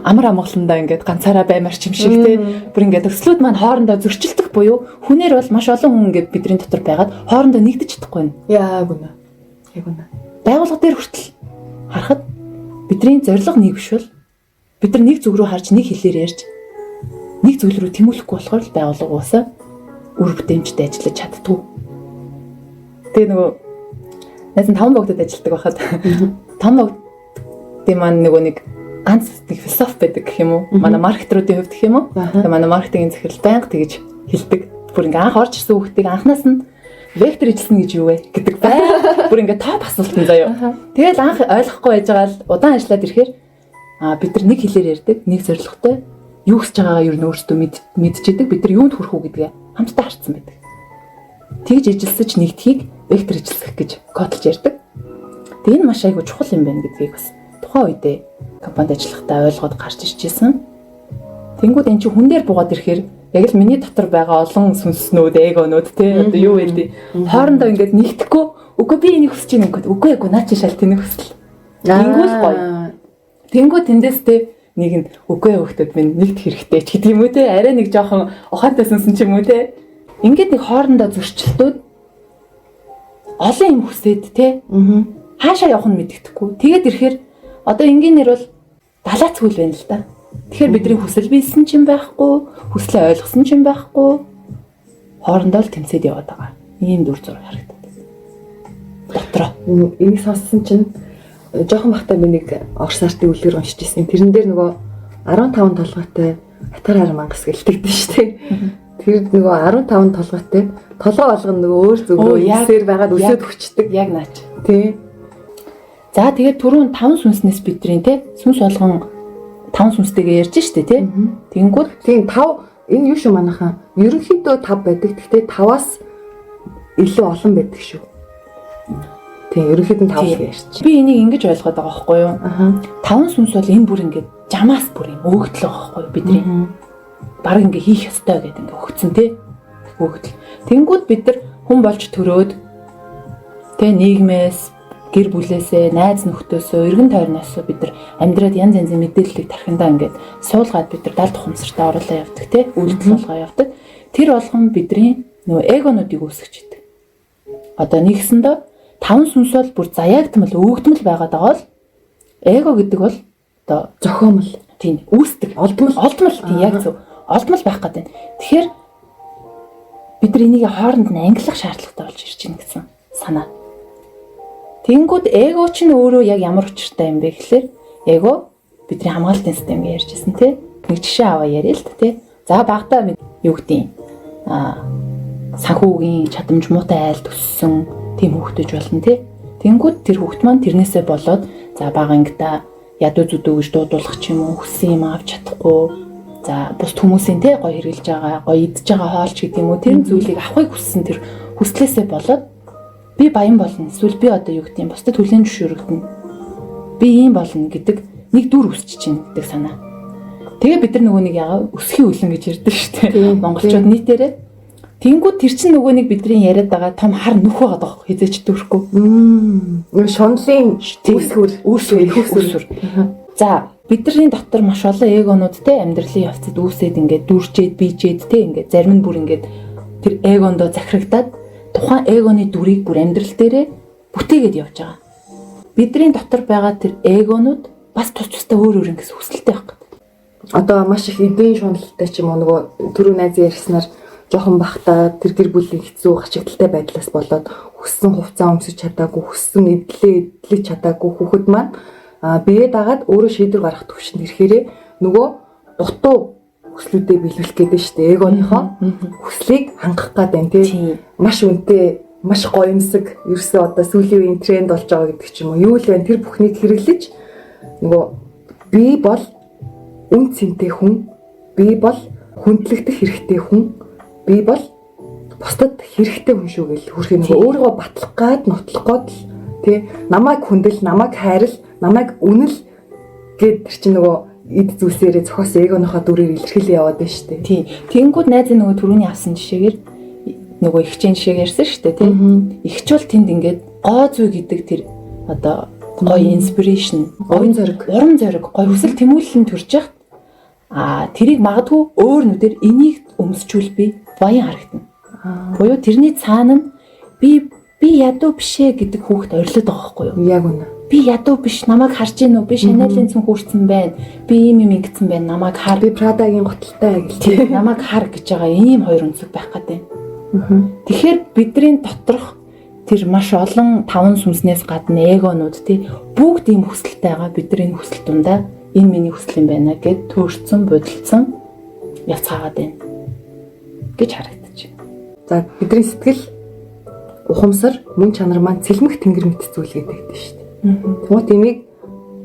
амар амгаландаа ингээд ганцаараа баймаар ч юм шиг тий. Бүр ингээд өслүүд маань хоорондоо зөрчилдөх буюу хүнээр бол маш олон хүн ингээд бидний дотор байгаад хоорондоо нэгдэж чадахгүй байна. Яг үнэ. Яг үнэ. Байгууллага дээр хүртэл харахад бидний зорилго нэг биш бол бид нар нэг зүг рүү харж нэг хэлээр ярьж нэг зүйл рүү тэмүүлэхгүй болохоор л байгууллага уусаа үр бүтээмжтэй ажиллаж чаддгүй. Тэгээ нөгөө найз нь 5 богдод ажилладаг байхад 5 богдын маань нөгөө нэг ганц нэг философи байдаг гэх юм уу? Манай маркетруудын хувьд гэх юм уу? Тэгээ манай маркетингийн захирал байнга тэгж хэлдэг. Бүр ингээ анх орж ирсэн хүүхдийг анханаас нь вектор ижилсэн гэж юу вэ гэдэг бай. Бүр ингээ топ асуултан заяа. Тэгэл анх ойлгохгүй байж байгаа л удаан ажиллаад ирэхээр бид нар нэг хэлээр ярьдаг, нэг зорилготой юу хийж байгаагаа юу нөөцтөө мэдчихэдэг. Бид нар юунд хүрэх үү гэдгээ хамтдаа харцсан байдаг. Тэгж ижилсэж нэгдхийг вектор ижилсэх гэж кодлж ярьдаг. Тэгээ энэ маш айгүй чухал юм байна гэдгийг бас тухайн үедээ компанид ажиллахдаа ойлгоод гарч ирж байсан. Тэнгүүд эн чинь хүн дээр буугаад ирэхээр яг л миний дотор байгаа олон сүнснүүд, эгонууд тий одоо юу вэ? Хоорондоо ингээд нэгдэхгүй үгүй би энийг хүсэж байна гэдэг. Үгүй наа чи шал тэнийг хүсэл. Тэнгүүл гоё. Тэнгүүд тэндээс тий нэг нь үгүй хөхтөд минь нэгт хэрэгтэй ч гэдэг юм уу те арай нэг жоохон ухаантай сүнсэн ч юм уу те ингээд нэг хоорондоо зөрчилдүүд олон юм хүсээд те хаашаа явах нь мэддэхгүй. Тэгээд ирэхээр одоо энгийнээр бол далаа цүл байна л да. Тэгэхээр бидний хүсэл биелсэн ч юм байхгүй, хүслээ ойлгосон ч юм байхгүй. Хоорондоо л тэмцээд яваад байгаа. Ийм дүр зураг харагдав. Дотроо. Энийг сонссон чинь жоохон бахтай би нэг орос артын үлгэр уншиж ирсэн. Тэрэн дээр нөгөө 15 толгойтой хатар мангас гэлтэгдэн штэ. Тэр нөгөө 15 толгойтой толгой болгоно нөгөө өөр зүгөө ийсээр байгаад өсөд хүчдэг. Яг наач. Тий. За тэгээд түрүүн 5 сүнснээс бидрийн те сүнс болгон 5 сүнстэйгээ ярьж штэ те. Тэнгүүд тийм 5 энэ юу шүү манайхаа ерөнхийдөө 5 байдаг. Гэхдээ 5-аас илүү олон байдаг шүү. Тийм ерөнхийдөө 5 гэж ярьчих. Би энийг ингэж ойлгоод байгаа байхгүй юу? 5 сүнс бол энэ бүр ингээд жамаас бүр юм өөгдөл байгаа байхгүй юу бидний. Бараг ингээ хийх ёстой гэдэг ингээ өгцөн те. Өөгдөл. Тэнгүүд бид нар хүн болж төрөөд те нийгмээс гэр бүлээсээ, найз нөхдөсөө, эргэн тойрноос бид нар амьдраад янз янзын мэдээллийг тархиндаа ингээд суулгаад бид нар далд ухамсартаа оруулаа явдаг те. Үйлдэл болгоо явдаг. Тэр болгон бидний нөгөө эгонуудыг үүсгэж идэг. Одоо нэгсэндээ 5 сүнс бол бүр заяагдмал, өөгдмөл байгаад байгаа бол эго гэдэг бол одоо зохиомл тийм үүсдэг, олдмол тийм яг зөв. Олдмол байх гэдэг. Тэгэхээр бид нар энийг хооронд нь ангилах шаардлагатай болж ирж байна гэсэн санаа. Тэнгүүд эго ч нь өөрөө яг ямар учиртай юм бэ гэхлээр эго бидний хамгаалтын систем гэж ярьжсэн тий. Нэг жишээ аваа яриа л тий. За багтаа бид юу гэдэг санхүүгийн чадамж муутай айлд өссөн тийм хүүхдэж болно тий. Тэнгүүд тэр хүүхд маань тэрнээсээ болоод за багангида ядуу зүдүү гэж дуудуулах ч юм уу хүссэн юм авч чадахгүй. За бус хүмүүсийн тий гоё хэрглэж байгаа, гоё идж байгаа хоолч гэдэг юм уу тэр зүйлийг авахыг хүссэн тэр хүслээсээ болоод би баян болно. Эсвэл би одоо юу гэдэг юм бусдад хүлээн зөвшөөрөгдөнө. Би ийм болно гэдэг нэг дүр үсч чинь гэдэг санаа. Тэгээ бид нар нөгөө нэг ягаа өсхийн үлэн гэж ярьдаг шүү дээ. Монголчууд нийтээрээ. Тэнгүүд тэр чинь нөгөө нэг бидний яриад байгаа том хар нүх байгаа даа хизээч дүүрэхгүй. Нэг шунлын үүсвэр. За бидний дотор маш олон эгонуудтэй амьдралын явцад үүсээд ингээд дүрчээд бийжээд те ингээд зарим нь бүр ингээд тэр эгондоо захирагдаад тухайн эгоны дүрийг бүр амьдрал дээрээ бүтээгээд явж байгаа. Бидний дотор байгаа тэр эгонууд бас тус тустай өөр өөр ингээс хүсэлтэй байх гэдэг. Одоо маш их эдийн шуналтай ч юм уу нөгөө түрүү найз ярьснаар жоохон бахта тэр гэр бүлийн хэцүү гачигдaltaй байдлаас болоод хүссэн хувцас өмсөж чадаагүй, хүссэн эдлэж чадаагүй хүүхэд маань бие дагаад өөрөө шийдвэр гаргах төвшөнд ирэхээрээ нөгөө дутуу хүслүүдээ биелүүлэх гэдэг нь шүү дээ. Эгоныхоо хүслийг хангах гэдэг тийм маш үнэтэй, маш гоёмсог ерөөсөө одоо сүүлийн үеийн тренд болж байгаа гэдэг ч юм уу. Юу л вэ? Тэр бүхнийг хэрэглэж нөгөө би бол үн цэнтэй хүн, би бол хүндлэгдэх хэрэгтэй хүн, би бол бусдад хэрэгтэй хүн шүү гэж хүрхий нөгөө өөрийгөө батлах гад нотлох гад л тий намайг хүндэл, намайг хайрл, намайг үнэл гэд тэр чинь нөгөө эд зүйлсээрээ зохиос эгоныхоо дүрээр илэрхийлээ яваад байна шүү дээ. Тий. Тэнгүүд найзын нөгөө түрүүний авсан жишээгээр нөгөө ихчийн жишээг ярьсан шүү дээ, тий. Ихч бол тэнд ингээд гоо зүй гэдэг тэр одоо гоё inspiration, урам зориг, гоё хүсэл тэмүүлэл нь төрж яхад тэрийг магадгүй өөр нүдээр энийг өмсчүүл би баян харагдана. Буюу тэрний цаана нь би ядуу бишээ гэдэг хүүхд орилоод байгаа байхгүй юу? Яг үнэ. Би ядуу биш, намайг харж гин үү? Би Chanel-ийн цүн хүрсэн байна. Би ийм юм ингэсэн байна. Намайг хар. Би Prada-гийн готалтай гэлээ. Намайг хар гэж байгаа ийм хоёр өнцөг байх гэдэг. Тэгэхээр бидний доторх тэр маш олон 5 сүнснээс гадна эгонууд тий бүгд ийм хүсэлтэй байгаа. Бидний хүсэл дундаа энэ миний хүсэл юм байна гэд төөрцөн, бодолцсон явцгаагаад байна гэж харагдаж байна. За бидний сэтгэл ухамсар, мөн чанар маань цэлмэх тэнгэр мэт зүйл гэдэг шүү дээ. Тэгмээ тиймийг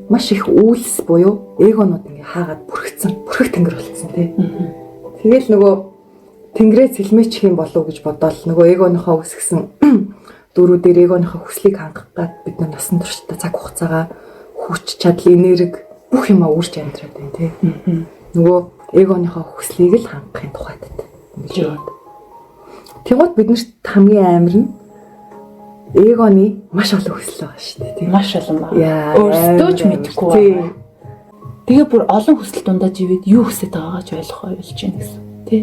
маш их үйлс буюу эгонууд ингээ хаагаад бүрхэх тэнгэр болцсон тий. Тэгэл нөгөө тэнгэрээ цэлмээчих юм болов гэж бодоол нөгөө эгоныхоо үсгсэн дөрүүдээр эгоныхоо хүслийг хангах гад бид нар насан туршдаа цаг хугацаагаа хүч чадал энерги бүх юмаа үрж амьдраад байна тий. Нөгөө эгоныхоо хүслийг л хангахын тухайд ингэж яваад. Тэгвэл биднэрт хамгийн амар нь эгоны маш олон хүсэл байгаа шүү дээ тий. Маш олон байна. Өөрсдөө ч мэдэхгүй байна. Тэгээ бүр олон хүсэл дундаа живэд юу хүсэж байгаагаа ч ойлгох ойлж байна гэсэн тий.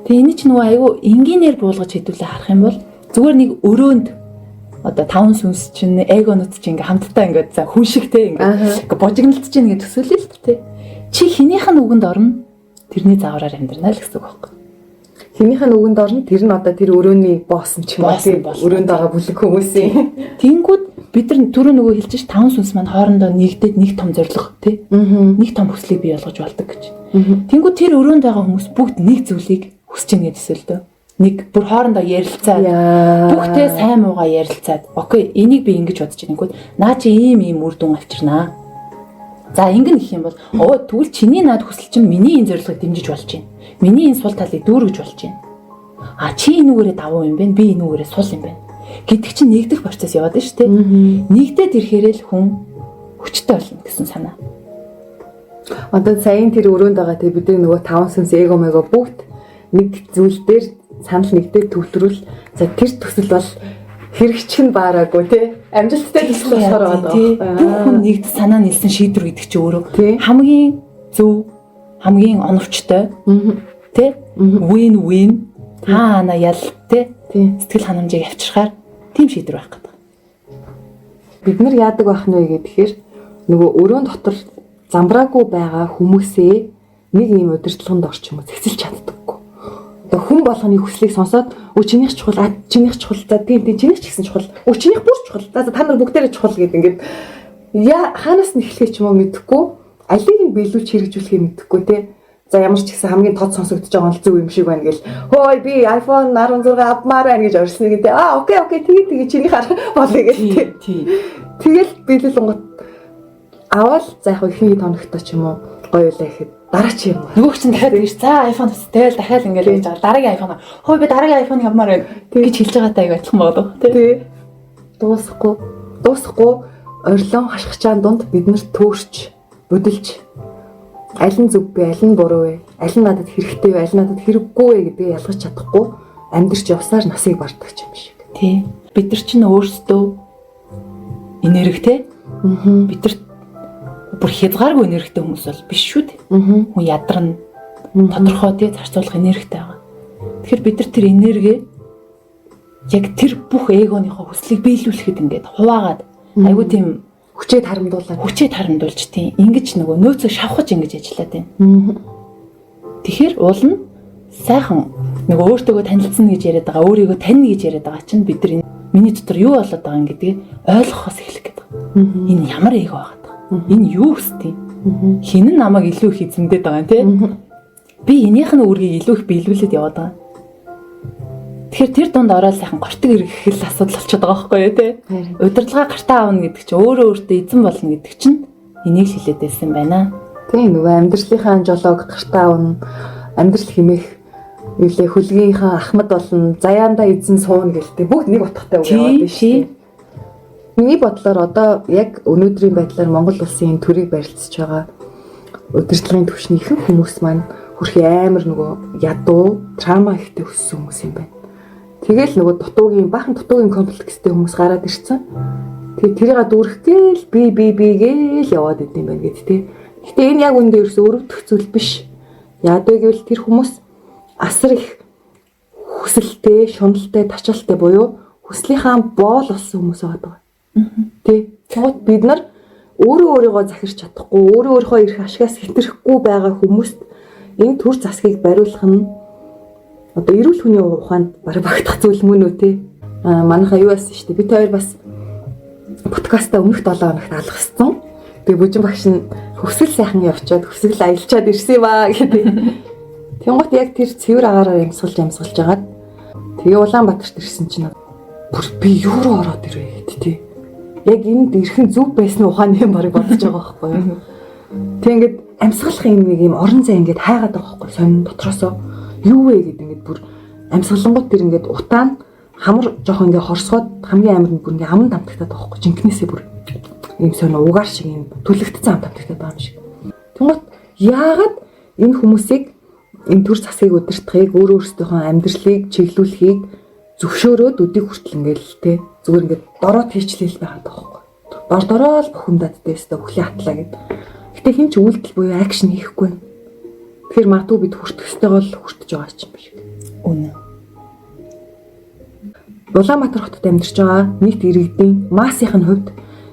Тэгээ энэ ч нөгөө айгүй энгийнээр буулгаж хэдүүлээ харах юм бол зүгээр нэг өрөөнд одоо таван сүнс чинь эгонууд чинь ингээ хамтдаа ингээ за хүн шигтэй ингээ божигнолтож чинь ингээ төсөөлөл л тээ. Чи хинийх нь үгэнд орно тэрний заавраар амьдрна л гэсэн үг байхгүй. Хинийх нь үгэнд орно тэр нь одоо тэр өрөөний босс ч юм уу өрөөнд байгаа бүлэг хүмүүсийн. Тэнгүүд бид нар түрүү нөгөө хэлж ш таван сүнс маань хоорондоо нэгдээд нэг том зориг тий. Нэг том хүслийг бий болгож болдог гэж. Тэнгүүд тэр өрөөнд байгаа хүмүүс бүгд нэг зүйлийг хүсэж ийн гэж төсөөлдөө. Нэг бүр хоорондоо ярилцаад бүгдээ сайн муугаа ярилцаад окей энийг би ингэж бодож байна гэнэ. Наа чи ийм үр дүн авчирнаа. За ингэн гэх юм бол тэгвэл чиний наад хүсэл чинь миний энэ зорилгыг дэмжиж болж байна. Миний энэ сул талыг дүүргэж болж байна. Чи энүүгээрээ давуу юм байна. Би энүүгээрээ сул юм байна. Гэдэг чинь нэгдэх процесс яваад байна шүү дээ. Нэгдээд ирэхээр л хүн хүчтэй болно гэсэн санаа. Одоо сайн тэр өрөөнд байгаа те бидний нөгөө таван сүнс эго мего бүгд нэг зүйл дээр санал нэгдээд төвлөрүүл за тэр төсөл бол хэрэгч нь баараагүй те амжилттай төсөл болохоор байгаа. Хүн нэгд санаа нийлсэн шийдвэр гэдэг чинь өөрөө хамгийн зөв хамгийн оновчтой те win хаана ял те сэтгэл ханамжийг авчирхаар тийм шийдвэр байх гэдэг. Бид нар яадаг байх нь вэ гэхээр нөгөө өрөөнд дотор замбраагүй байгаа хүмүүсээ нэг юм удирдлаганд орчим уу зэцэлж чаддаггүй. Одоо хүн болгоны хүслийг сонсоод чинийх чухал чинийх чухал за тийм чинийх ч гэсэн чухал чинийх бүр чухал за та нар бүгдээрээ чухал гэдэг ингээд хаанаас нь эхлэхээ ч юм уу мэдэхгүй алийг нь биелүүлж хэрэгжүүлэхээ мэдэхгүй те за ямар ч гэсэн хамгийн тод сонсогдож байгаа нь зөв юм шиг байна гэл хөөе би iPhone 16 авмаар байна гэж орсон гэдэг окей тэгээ чиний хар болъё гэл тэгэл биелүүлэн гот аваад за яг ихний тоногтой ч юм уу гоё үлээ гэхэд дараа чи юм. Нөгөө чинь дахиад ирж за iPhone тэгэл дахиад ингээд хийж байгаа. Дараагийн iPhone. Хөөе би дараагийн iPhone авмаар байна гэж хэлж байгаатай аяг адилхан болов. Тий. Дуусахгүй орилон хашгичаан дунд бид нар төөрч бодилж аль нь зөв бэ, аль нь буруу вэ, аль нь надад хэрэгтэй вэ, аль нь надад хэрэггүй вэ гэдгийг ялгаж чадахгүй амьдрч явсаар насыг бардаг юм шиг. Тий. Бид нар чинь өөрсдөө энергтэй. Бид нар бүр хязгааргүй энергтэй хүмүүс бол биш шүү дээ. Хүн ядарна. Тодорхой тий зарцуулах энергтэй байгаа. Тэгэхээр бид нар тэр энерги яг тэр бүх эгоныхоо хүслийг биелүүлэхэд ингээд хуваагаад айгуу тийм хүчээд харамдуулж тийм ингэж нөгөө нөөцөө шавхаж ингэж ажиллаад байна. Тэгэхээр уул нь сайхан нөгөө өөртөөгөө танилцсан гэж яриад байгаа, өөрийгөө таньна гэж яриад байгаа чинь бид нар миний дотор юу болоод байгаа юм гэдгийг ойлгохоос эхлэх гэдэг. Энэ ямар эго байгаа юм? Энэ юу хүсдэг юм? Хин нь намайг илүү их эзэмдээд байгаа юм те? Би энийх нь үргийг илүү их биелүүлээд яваад байгаа. Тэгэхээр тэр дунд ороод сайхан гортог ирэх хэл асуудал болчиход байгаа байхгүй юу те? Удирдлага гартаа аавна гэдэг чинь өөрөө өөртөө эзэн болно гэдэг чинь энийг л хэлээд байсан байна. Тийм нөгөө амьдралынхаа жолоог гартаа аавна, амьдрал хэмээх юулээ хөлгийнхаа ахмад болно, заяанда эзэн сууна гэлтэй бүгд нэг утгатай үг яваад байна шүү. Миний бодлоор одоо яг өнөөдрийн байдлаар Монгол улсын төрийг барилцж байгаа удирдлагын түвшний ихэнх хүмүүс маань хөрхи амар нөгөө ядуу, трама ихтэй өссөн хүмүүс юм байна. Тэгэл нөгөө баахан дутуугийн комплекстэй хүмүүс гараад ирсэн. Тэгээ тэрийг дүүрэх гээл би гээл яваад идэм байна гэд тээ. Гэтэ энэ яг үндэ ерөөсөө өрөвдөх зүйл биш. Яад вэ гэвэл тэр хүмүүс асар их хүсэлтэй, шуналтай, тачаалтай буюу хүслийнхаа боол болсон хүмүүс байгаа. Тэ. Тэгвэл бид нар өөрийгөө захирч чадахгүй, өөрийнхөө эрх ашигаас хэтрэхгүй байгаа хүмүүст энэ төр засгийг бариулах нь одоо эрүүл хүний ухаанд багтах зүйл мөн үү те. Манайхаа юу байсан шүү дээ. Бид хоёр бас подкастаа өмнөх 7 хоногт алгасан. Тэгээ бүжин багш нь хөвсгөл сайхан явчаад хөвсгөл аялчаад ирсэн ба гэдэг. Тэнгуут яг тэр цэвэр агаараар ямсгалж агаад тэгээ Улаанбаатарт ирсэн чинь бүр би юу руу ороод ирвэ гэд те. Яг энд ирхэн зүв байсан ухааны юм барыг бодож байгаа байхгүй юу. Тэг ингээд амьсгалах юм нэг юм орон зай ингээд хайгаад байгаа байхгүй сонин дотроосоо юу вэ гэдэг ингээд бүр амьсгалангууд тэр ингээд утаан хамар жоох ингээд хорсгоод хамгийн амар нь бүр ингээд аман тамтагтаад байгаа байхгүй жинкнээсээ бүр ийм сонин угаар шиг юм түлэгдсэн ам тамтагтаад байгаа юм шиг. Тэнгуут яагаад энэ хүмүүсийг энэ төр засгийг удирдахыг өөрөөсөө амьдралыг чиглүүлэхийг зөвшөөрөөд өдийг хүртэл ингээл те зүгээр ингээд дороод хийчлээл байгаа байхгүй. Дороо л бухимдаад дэстэ бүхлийн хатлаа гэд. Гэтэ хин ч үйлдэл буюу акшн хийхгүй. Тэгэхээр магадгүй бид хүртэх ёстойгоо л хүртэж байгаа юм шиг. Үнэ. Улаанбаатар хотод амьдарч байгаа нийт иргэдийн массынх нь хувьд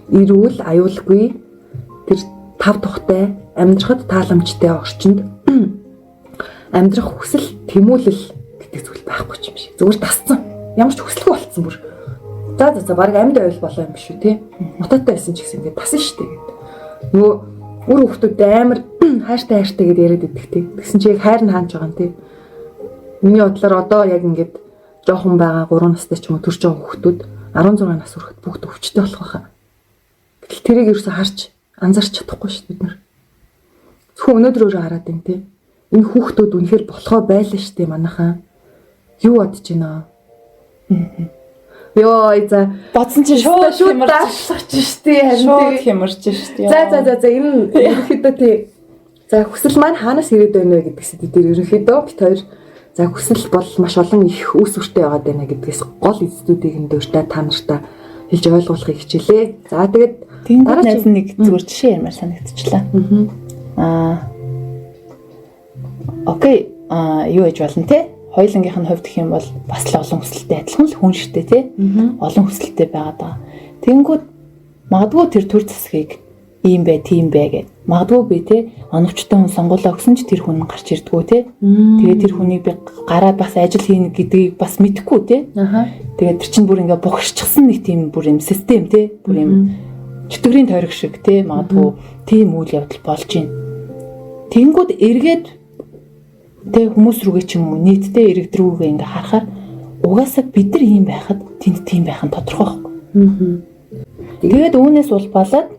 эрүүл, аюулгүй тэр тав тухтай амьдрахад тааламжтай орчинд амьдрах хүсэл тэмүүлэл гэдэг зүйл байхгүй юм шиг. Зүгээр тасцсан. Ямар ч хүсэлгүй болцсон бүр. За баг амьд ойл болоо юм биш үү те. Мутаатай байсан ч гэсэн ингээд тасан штэ гэдэг. Нөгөө үр хүүхдүүд амар хайртай гэдээ яриад идэх те. Тэгсэн чи яг хайр нь хаанж байгаа юм те. Миний бодлоор одоо яг ингээд жоохон байгаа 3 настай ч юм уу төрж байгаа хүүхдүүд 16 нас хүрэхэд бүгд өвчтэй болох байхаа. Гэтэл тэрийг ерөөсө харж анзаарч чадахгүй шүү бид нар. Зөвхөн өнөөдрөөрөө хараад байна те. Энэ хүүхдүүд үнэхээр болохоо байлаа штэ манайхаа. Юу бодож байна? Йоо за бодсон чинь шууд хямарч штэ харин шууд хямарч штэ. За энэ ерөнхийдөө тий. За хүсэл маань хаанаас ирээд байна вэ гэдгээс дээр ерөнхийдөө бит хоёр за хүсэл бол маш олон их үс үртэй байгаад байна гэдгээс гол эзэдүүдийг энэ дөртөө та нартай хэлж ойлгуулахыг хичээлээ. За тэгээд дараа найз нэг зүгээр жишээ ярмаар санагдчихлаа. Окей. Юу гэж болно те? Хоёулангийнх нь хувьд гэх юм бол бас л олон хүсэлтэй адилхан л хүн шттэ те. Олон хүсэлтэй байгаад байгаа. Тэнгүүд магадгүй тэр төр засгийг ийм бай, тийм бай гэд. Магадгүй би те оновчтой хүн сонгуулаа өгсөн ч тэр хүн гарч ирдгүү те. Тэгээд тэр хүнийг би гараад бас ажил хийнэ гэдгийг бас мэдэхгүй те. Тэгээд тэр чинь бүр ингээ бухарчсан нэг тийм бүр юм систем те. Бүр юм чөтгөрийн тойрог шиг те. Магадгүй тийм үйл явдал болж байна. Тэнгүүд эргээд тэг хүмүүс рүүгээ ч юм уу нийтдээ иргэд рүүгээ ингээ харахаар угаасаа бид нар ийм байхад тэнд тийм байх нь тодорхой байхгүй. Тэгээд үүнээс улбалаад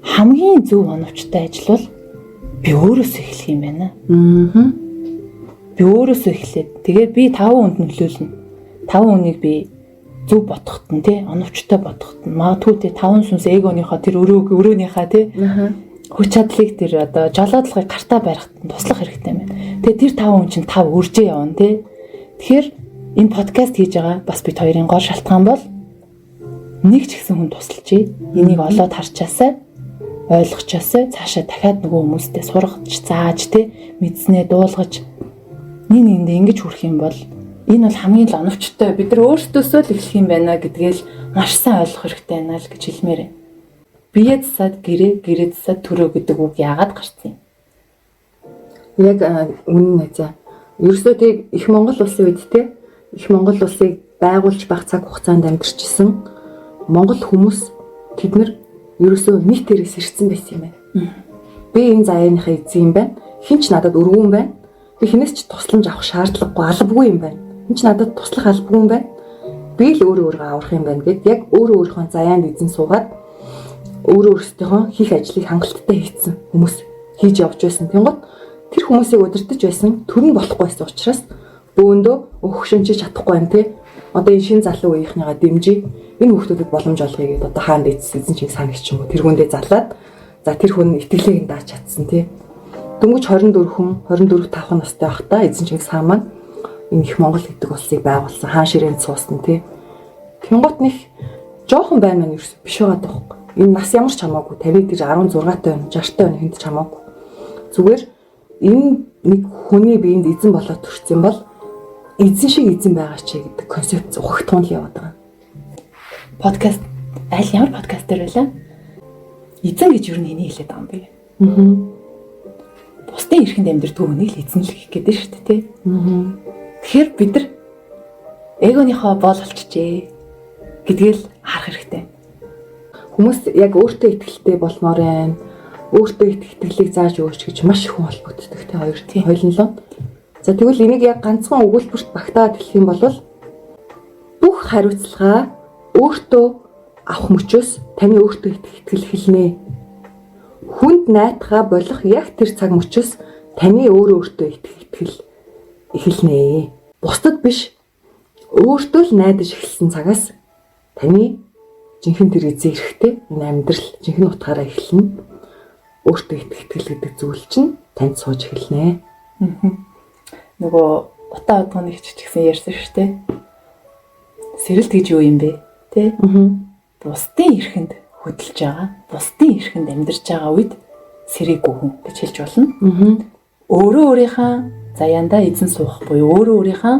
хамгийн зөв оновчтой ажил бол би өөрөөсөө эхлэх юм байна. Би өөрөөсөө эхлээд тэгээд би 5 хүнд нөлөөлнө. 5 хүнийг би зөв бодоход нь тий оновчтой бодоход нь магадгүй тий 5 сүнс эгоныхоо тэр өрөөнийхөө тий хүч чадлыг тэр одоо жолоодлагыг гартаа барихад туслах хэрэгтэй байна. Тэгээ тэр 5 хүн чинь 5 үржээ явна тий. Тэгэхээр энэ подкаст хийж байгаа бас бид хоёрын гол шалтгаан бол нэг ч ихсэн хүн тусалж энийг олоод харчаасаа ойлгочоосоо цаашаа дахиад нөгөө хүмүүстэй сургаж зааж тий мэдснээ дуулгаж нэг нэгэндээ ингэж хүрэх юм бол энэ бол хамгийн л оновчтой бид нар өөрсдөөсөө л эхлэх юм байна гэдгээл маш сайн ойлгох хэрэгтэй байна л гэж хэлмээр байна. Бие засаад гэрээ засаад төрөө гэдэг үг яагаад гарсан юм? Яг үнэн нэ. Ерөөсөө тийг их Монгол улсын үед те их Монгол улсыг байгуулж байх цаг хугацаанд амьдарчсэн Монгол хүмүүс тэд нар ерөөсөө нийт тэрээс ирсэн байсан юм байна. Би энэ заяаныхаа эзэн юм байна. Хинч надад өргөн байна. Би хинээс ч тусламж авах шаардлагагүй албагүй юм байна. Хинч надад туслах албагүй юм байна. Би л өөрөө авах юм байна гэд яг өөрийнхөө заяанд эзэн суугаад өөрөөсөө хийх ажлыг хангалттай хийцэн хүмүүс хийж явж байсан. Тэнгот тэр хүмүүсийг удирдах байсан төр нь болохгүй байсан учраас бөөндөө өгшөнчиж чадахгүй юм те. Одоо энэ шин залуу үеийнхнийгаа дэмжиж энэ хүмүүстэд боломж олгоё гэдээ одоо хаанд эзэн чинь санагч юм уу тэр хүндээ залаад за тэр хүн итгэлийг нь дааж чадсан те. Дөнгөж 24 5 настай байхдаа эзэн чинь саа маань энэ их Монгол гэдэг улсыг байгуулсан хаан ширээнд суусан те. Тэнгот нэг жоохон байн маань ерөөс биш байгаа даахгүй. Энэ нас ямар ч хамаагүй 50 тэр 16 таа 60 таа хүнд ч хамаагүй. Зүгээр энэ нэг хүний биед эзэн болоод төрсөн бол эзэн шиг эзэн байгаа ч гэдэг концепт ухагтуун л яваад байгаа. Подкаст аль ямар подкаст дээр байлаа? Эзэн гэж юу нэг хэлээд байгаа юм бэ? Бусдын эрхэнд амьдрэх хүнийг л эзэн л гэх гэдэг шүү дээ, тий. Тэгэхээр бид нар эгоныхоо боол болчихжээ гэдгээл харах хэрэгтэй. Хүмүүс яг өөртөө итгэлтэй болмоор байна. Өөртөө итгэлийг зааж өгөөч гэж маш их хүн холбогддог те хоёр тийм хоёлонлоо. За тэгвэл энийг яг ганцхан өгүүлбэрт багтаад хэлэх юм бол бүх хариуцлага өөртөө авах мөчөөс таны өөртөө итгэл хэлнэ. Хүнд найтгаа болох яг тэр цаг мөчөөс таны өөртөө итгэл эхэлнэ. Бусдад биш өөртөө л найдаж эхэлсэн цагаас таны жинхэнэ тэр эзэн эрэхтэй энэ амьдрал жинхэнэ утгаараа эхэлнэ. Өөртөө итгэл гэдэг зүйл чинь танд сууж эхэлнэ. Нөгөө утаа удганы хич гэсэн ярьсан шүү дээ. Сэрэлт гэж юу юм бэ? Тэ? Бусдын эрхэнд хөдөлж байгаа, бусдын эрхэнд амьдарч байгаа үед сэрээгүй хүн гэж хэлж болно. Өөрөө өөрийнхөө заяандаа эзэн суух буюу өөрөө өөрийнхөө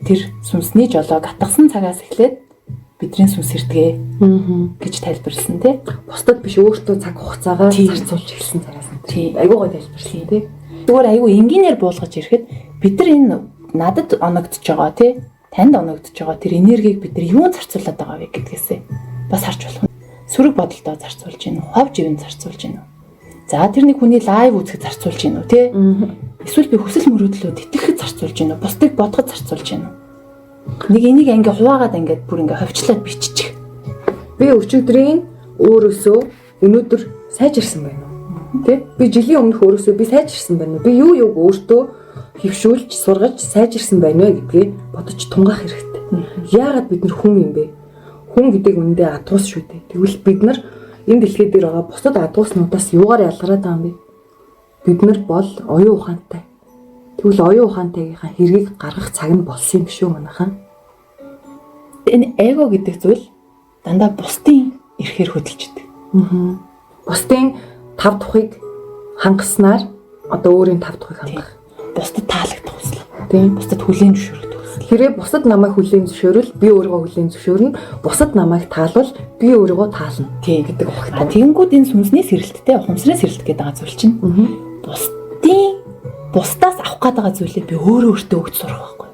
тэр сүнсний жолоог атгасан цагаас эхлээд бидний сүнс ирдэгэ гэж тайлбарласан тий. Бусдад биш өөртөө цаг хугацаагаа зарцуулж эхэлсэн цагаас нь. Тий. Айгуу гой тайлбарласан тий. Зүгээр айгүй энгийнээр буулгаж ирэхэд бид нар энэ надад оногдож байгаа тий. Танд оногдож байгаа тэр энергийг бид нар юунд зарцуулаад байгаа вэ гэдгээсээ бас харж болох. Сүрэг бодолдоо зарцуулж гин үү? Хов живэнд зарцуулж гин үү? За тэр нэг хүний лайв үзэхэд зарцуулж гин үү тий? Эсвэл би хүсэл мөрөөдлөө тэтгэхэд зарцуулж гин үү? Бусдыг бодоход зарцуулж гин үү? Нэг энийг ингээ хуваагаад ингээд бүр ингээ ховчлаад биччих. Би өчигдрийн өөрөөсөө өнөөдөр сайжирсан байна уу? Тэ? Би жилийн өмнөх өөрөөсөө би сайжирсан байна уу? Би юу юуг өөртөө хөвшүүлж, сургаж сайжирсан байна вэ гэдгээ бодож тунгаах хэрэгтэй. Яагаад бид нар хүн юм бэ? Хүн гэдэг үндэ адуус шүү дээ. Тэгвэл бид нар энэ дэлхий дээр байгаа бусад адууснуудаас юугаар ялгараад байгаа юм бэ? Бид нар бол оюун ухаантай. Тэгвэл оюун ухаантайгийнхаа хэргийг гаргах цаг нь болсон юм шүү манайхаа. Энэ эго гэдэг зүйл дандаа бусдын эрхээр хөдөлждөг. Бусдын тав тухыг хангаснаар одоо өөрийн тав тухыг хангах. Бусдад таалагдах хүсэл. Тийм. Бусдад хүлээн зөвшөөрөх хүсэл. Хэрвээ бусад намайг хүлээн зөвшөөрөл би өөрийгөө хүлээн зөвшөөрнө. Бусад намайг таалвал би өөрийгөө таална. Тийм гэдэг багтаа. Тэгэнгүүт энэ сүнсний сэрэлттэй ухамсарын сэрэлт гэдэг байгаа зүйл чинь бусдаас авах гээд байгаа зүйлээ би өөртөө өгч сурах байхгүй.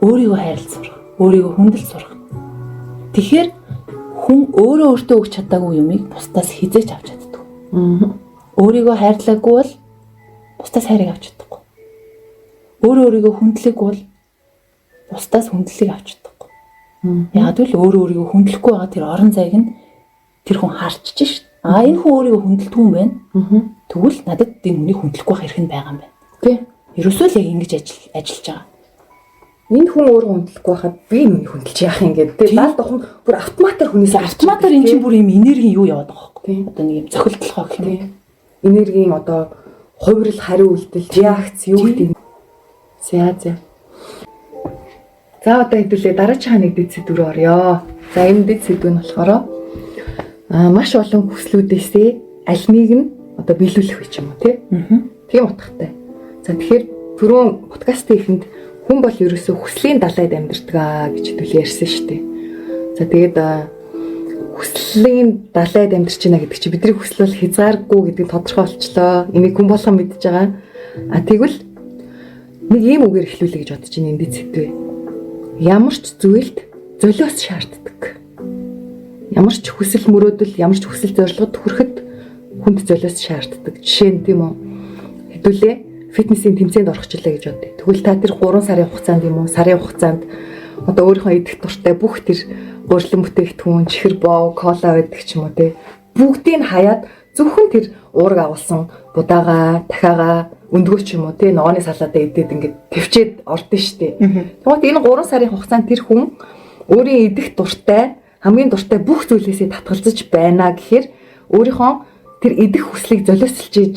Өөрийгөө хайрлаж сурах, өөрийгөө хүндэлж сурах. Тэгэхээр хүн өөртөө өгч чадаагүй юмыг бусдаас хизээч авч чаддаг. Өөрийгөө хайрлаагүй бол бусдаас хайрыг авч чадахгүй. Өөрийгөө хүндлээгүй бол бусдаас хүндлэлийг авч чадахгүй. Яг л өөрийгөө хүндлэхгүй байгаа тэр орон зайг нь тэр хүн харчиж шít. Энэ хүн өөрийгөө хүндэлдэг юм байна. Тэгвэл надад энэ хүнийг хүндлэхгүй байх хэрэг нь байгаа юм байна. Тий. Ерөөсөө л яг ингэж ажиллаж байгаа. Энэ хүн өөрийгөө хүндлэхгүй байхад би нүний хүндэлж яах юм гэдэг. Тэгээ даалд охин бүр автоматар хүнээс автоматар эн чинь бүр юм энерги юу яваад байгаа байхгүй. Одоо нэг юм цохилтлохоо гэх юм. Энергийн одоо хувирал хариу үйлдэл реакц юу гэдэг. За. За одоо хэдүүлээ дараагийн нэг дэд сэдв рүү орё. За энэ дэд сэдв нь болохоор маш олон хүслүүдээсээ аль нэг нь одоо биелүүлэх вэ ч юм уу тий. Тийм утгатай. За тэгэхээр түрүүн подкастын эхэнд хүн бол ерөөсөө хүслийн далайд амьдардаг гэж хэдүүлээ ярьсан шүү дээ. За тэгээд хүслийн далайд амьдарч байна гэдэг чинь бидний хүсэл бол хязгааргүй гэдгийг тодорхой болчлоо. Энийг хүн болгон мэдж байгаа. Тэгвэл нэг ийм үгээр эхлүүлэе гэж бодож байна энэ сэдвээ. Ямар ч зүйлд золиос шаарддаг. Ямар ч хүсэл мөрөөдөл, ямар ч хүсэл зорилгод хүрэхэд хүнд золиос шаарддаг. Жишээ нь тийм үү? Хэдүүлээ фитнесийн тэмцээнд орчихлаа гэж бодъё. Тэгвэл та тэр 3 сарын хугацаанд юм уу? Сарын хугацаанд одоо өөрийнхөө идэх дуртай бүх тэр гурилан бүтээгдэхүүн, чихэр боо, кола байдаг ч юм уу те. Бүгдийг нь хаяад зөвхөн тэр уураг агуулсан будаага, дахиагаа өндгөө ч юм уу те ногооны салаадаа идээд ингээд төвчээд ордон штэ. Тэгвэл энэ 3 сарын хугацаанд тэр хүн өөрийн идэх дуртай, хамгийн дуртай бүх зүйлээсээ татгалзаж байна гэхээр өөрийнхөө тэр идэх хүслийг золиослж ийж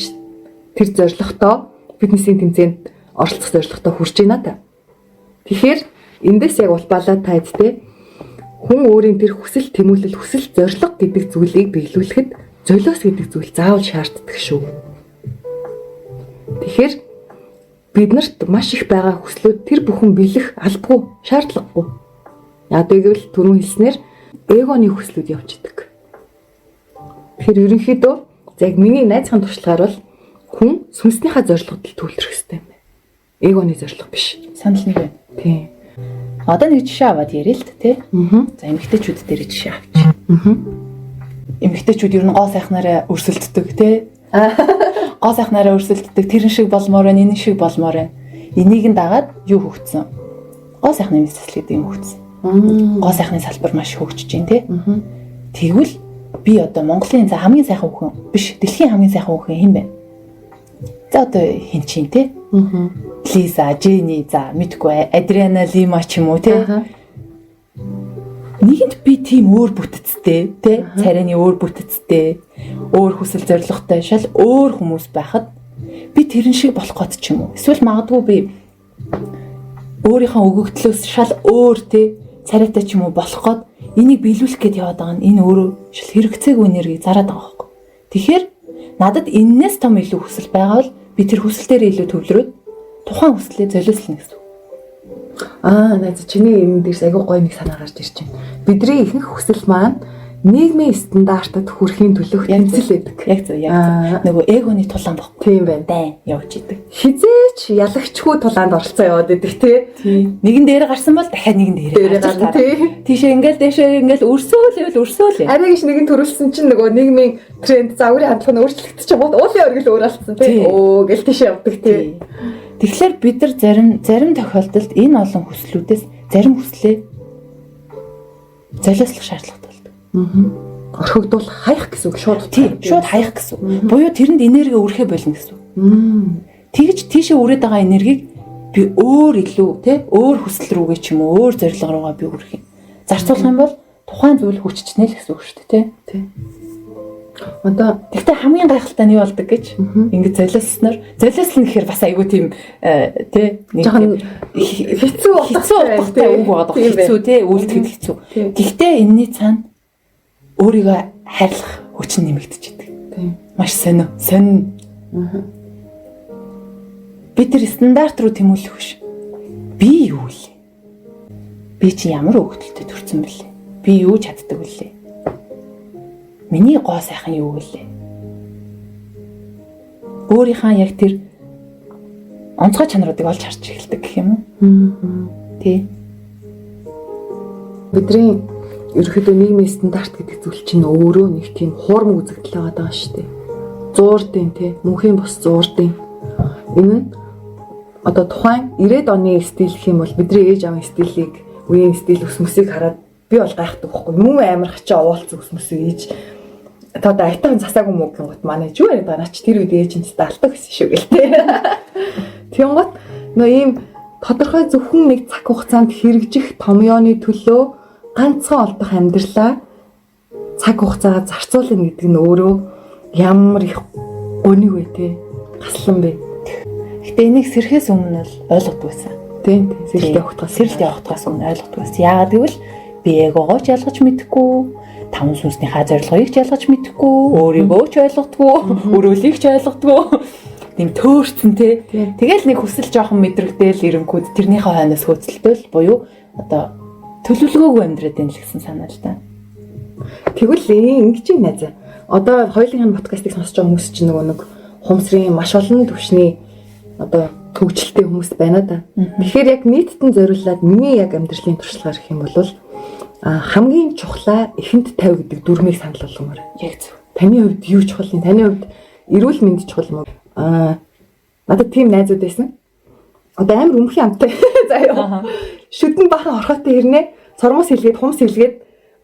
тэр зорилготой фитнесийн тэмцээнд оролцох зорилготой хүрч байна та. Тэгэхээр эндээс яг улбалаа таад те хүн өөрийн тэр хүсэл тэмүүлэл, хүсэл зорилго гэдэг зүйлийг биелүүлэхэд золиос гэдэг зүйл заавал шаарддаг шүү. Тэгэхээр биднэрт маш их байгаа хүслүүд тэр бүхэн биелэх албагүй, шаардлагагүй. Яг гэвэл түрүүн хэлснээр эгоны хүслүүд явждаг. Тэгэхээр ерөнхийдөө яг миний найзхан туршлагаар бол хүн сүнснийхаа зорилгод л төвлөрөх хэрэгтэй юм байна. Эгоны зорилго биш. Санал нэг байна. Тийм. Одоо нэг жишээ аваад яриа л тий. За эмэгтэйчүүд дээр жишээ авч. Эмэгтэйчүүд ер нь гоо сайхнаараа өрсөлддөг тий. Гоо сайхнаараа өрсөлддөг. Тэрэн шиг болмоор байна, энэ шиг болмоор байна. Энийг нь дагаад юу хөгцсөн? Гоо сайхны мэслэл гэдэг юм хөгцсөн. Гоо сайхны салбар маш хөгжиж байна тий. Тэгвэл би одоо Монголын за хамгийн сайхан хүүхэн биш, дэлхийн хамгийн сайхан хүүхэн хэн бэ? За одоо хин чин тий. Лиза, Жени, за мэдгүй Адриана Лима ч юм уу тий. Нэгэнт би тийм өөр бүтэцтэй тий. Царайны өөр бүтэцтэй, өөр хүсэл зорилготой шал өөр хүмүүс байхад би тэрэн шиг болох гээд ч юм уу. Эсвэл магадгүй би өөрийнхөө өгөгдлөөс шал өөр тий царайтай ч юм уу болох гээд энийг биелүүлэх гээд яваад байгаа нь энэ өөрөө шал хэрэгцээгүй энерги зараад байгаа байхгүй. Тэгэхээр надад эннээс том илүү хүсэл байгаа бол би тэр хүсэл дээр илүү төвлөрөөд тухайн хүслээ золиослно гэсэн. Найз чиний юм дээрс айгүй гоё нэг санаа гарч ирж байна. Бидний ихэнх хүсэл маань нийгмийн стандартад хүрэхийн төлөх тэмцэл байдаг. Яг зөв. Нөгөө эгоны тулаан баггүй. Тийм байна. Дайн явж идэг. Хизээч ялагчгүй тулаанд оролцоо яваад идэг тий. Нэгэн дээр гарсан бол дахиад нэгэн дээр гарна тий. Тийшээ ингээл дэшээ ингээл өрсөөл. Арай гэж нэгэн төрүүлсэн чинь нөгөө нийгмийн тренд загварын хандлага нь өөрчлөгдөж байгаа. Уулын оргил өөр алдсан тий. Гэл тийшээ явдаг тий. Тэгэхээр бид нар зарим тохиолдолд энэ олон хүслүүдээс зарим хүслээ золиослох шаардлагатай болдог. Орхигдуул хаях гэсэн үг шууд. Тийм, шууд хаях гэсэн. Буюу тэрэнд энерги өрхөө болно гэсэн. Тэгж тийшээ үрээд байгаа энергийг би өөр илүү тий өөр хүсэл рүүгээ ч юм уу өөр зорилго руугаа би өргөх юм. Зарцуулах юм бол тухайн зүйл хүччихнэ л гэсэн үг шүү дээ тий. Одоо тэгтээ хамгийн гайхалтай нь юу болдог гэж ингэж золиосноор золиослно гэхээр бас айгүй тийм тий нэг жоохон хэцүү болохтой үг байгаа. Хэцүү тий үйлдэхэд хэцүү. Гэхдээ энэний цаана өөрийгөө хайрлах хүч нэмэгдэж идэг. Маш сонин. Бид тэр стандарт руу тэмүүлэх биш. Би юу вэ? Би чи ямар өгдөлтөд төрсэн бэлээ? Би юу чаддаг вүлээ? Миний гоо сайхан юу гэлээ? Өөрийнхөө яг тэр онцгой чанаруудыг олж харж эхэлдэг гэх юм уу? Тий. Бидний ерөөхдөө нийгмийн стандарт гэдэг зүйл чинь өөрөө нэг тийм хуурм үзэгдэл байгаа шүү дээ. Зуурдын тий, мөнхийн бос зуурдын. Энэ нь одоо тухайн 90-ад оны стил гэх юм бол бидний ээж аваан стилийг, үеийн стил ус мөсийг хараад би бол гайхдаг байхгүй. Мөн амарх чи овоолцсон ус мөсөө ээж одоо айтайхан засаагүй мөг гингут манай юу яриад байгаа наач тэр үед ээж нь алдаг гэсэн шүү гэлтэй. Тэнгот нөө ийм тодорхой зөвхөн нэг цаг хугацаанд хэрэгжих томьёоны төлөө ганцхан олдох амьдралаа цаг хугацаа зарцуулна гэдэг нь өөрөө ямар их гониг вэ те гаслан бэ. Гэтэ энийг сэрхээс өмнө л ойлгодог байсан. Тийм сэрэлт явахтаас өмнө ойлгодог байсан. Яагаад гэвэл би эгогоо ч ялгаж мэдэхгүй, таван сүнснийхаа зорилгыг ч ялгаж мэдэхгүй, өөрийгөө ч ойлгодгүй, өрөөлийг ч ойлгодгүй. Тийм төөрцөн те. Тэгэл нэг хүсэл жоохон мэдрэгдээл ирэнгүүд тэрнийхээ хойноос хөөцөлтөл буюу одоо төлөвлөгөөгүй амьдраад байна л гэсэн санаа л да. Тэгвэл ингэж юм найзаа. Одоо хоёулын подкастыг сонсож байгаа хүмүүс чинь нөгөө нэг хумсрын маш олон төвшний одоо төвчлөлтэй хүмүүс байна да. Тэгэхээр яг нийттэн зориуллаад миний яг амьдралын туршлагаар гэх юм бол хамгийн чухлаа эхэнд тавь гэдэг дүрмийг санал болгомоор. Яг зөв. Таны хувьд юу чухал юм? Таны хувьд эрүүл мэнд чухал юм уу? Надад тийм найзууд байсан. Одоо амар өмхий амтай. Заяа. Шүдэн бахан орхотой хэрнээ сормос хэлгээд хумс хэлгээд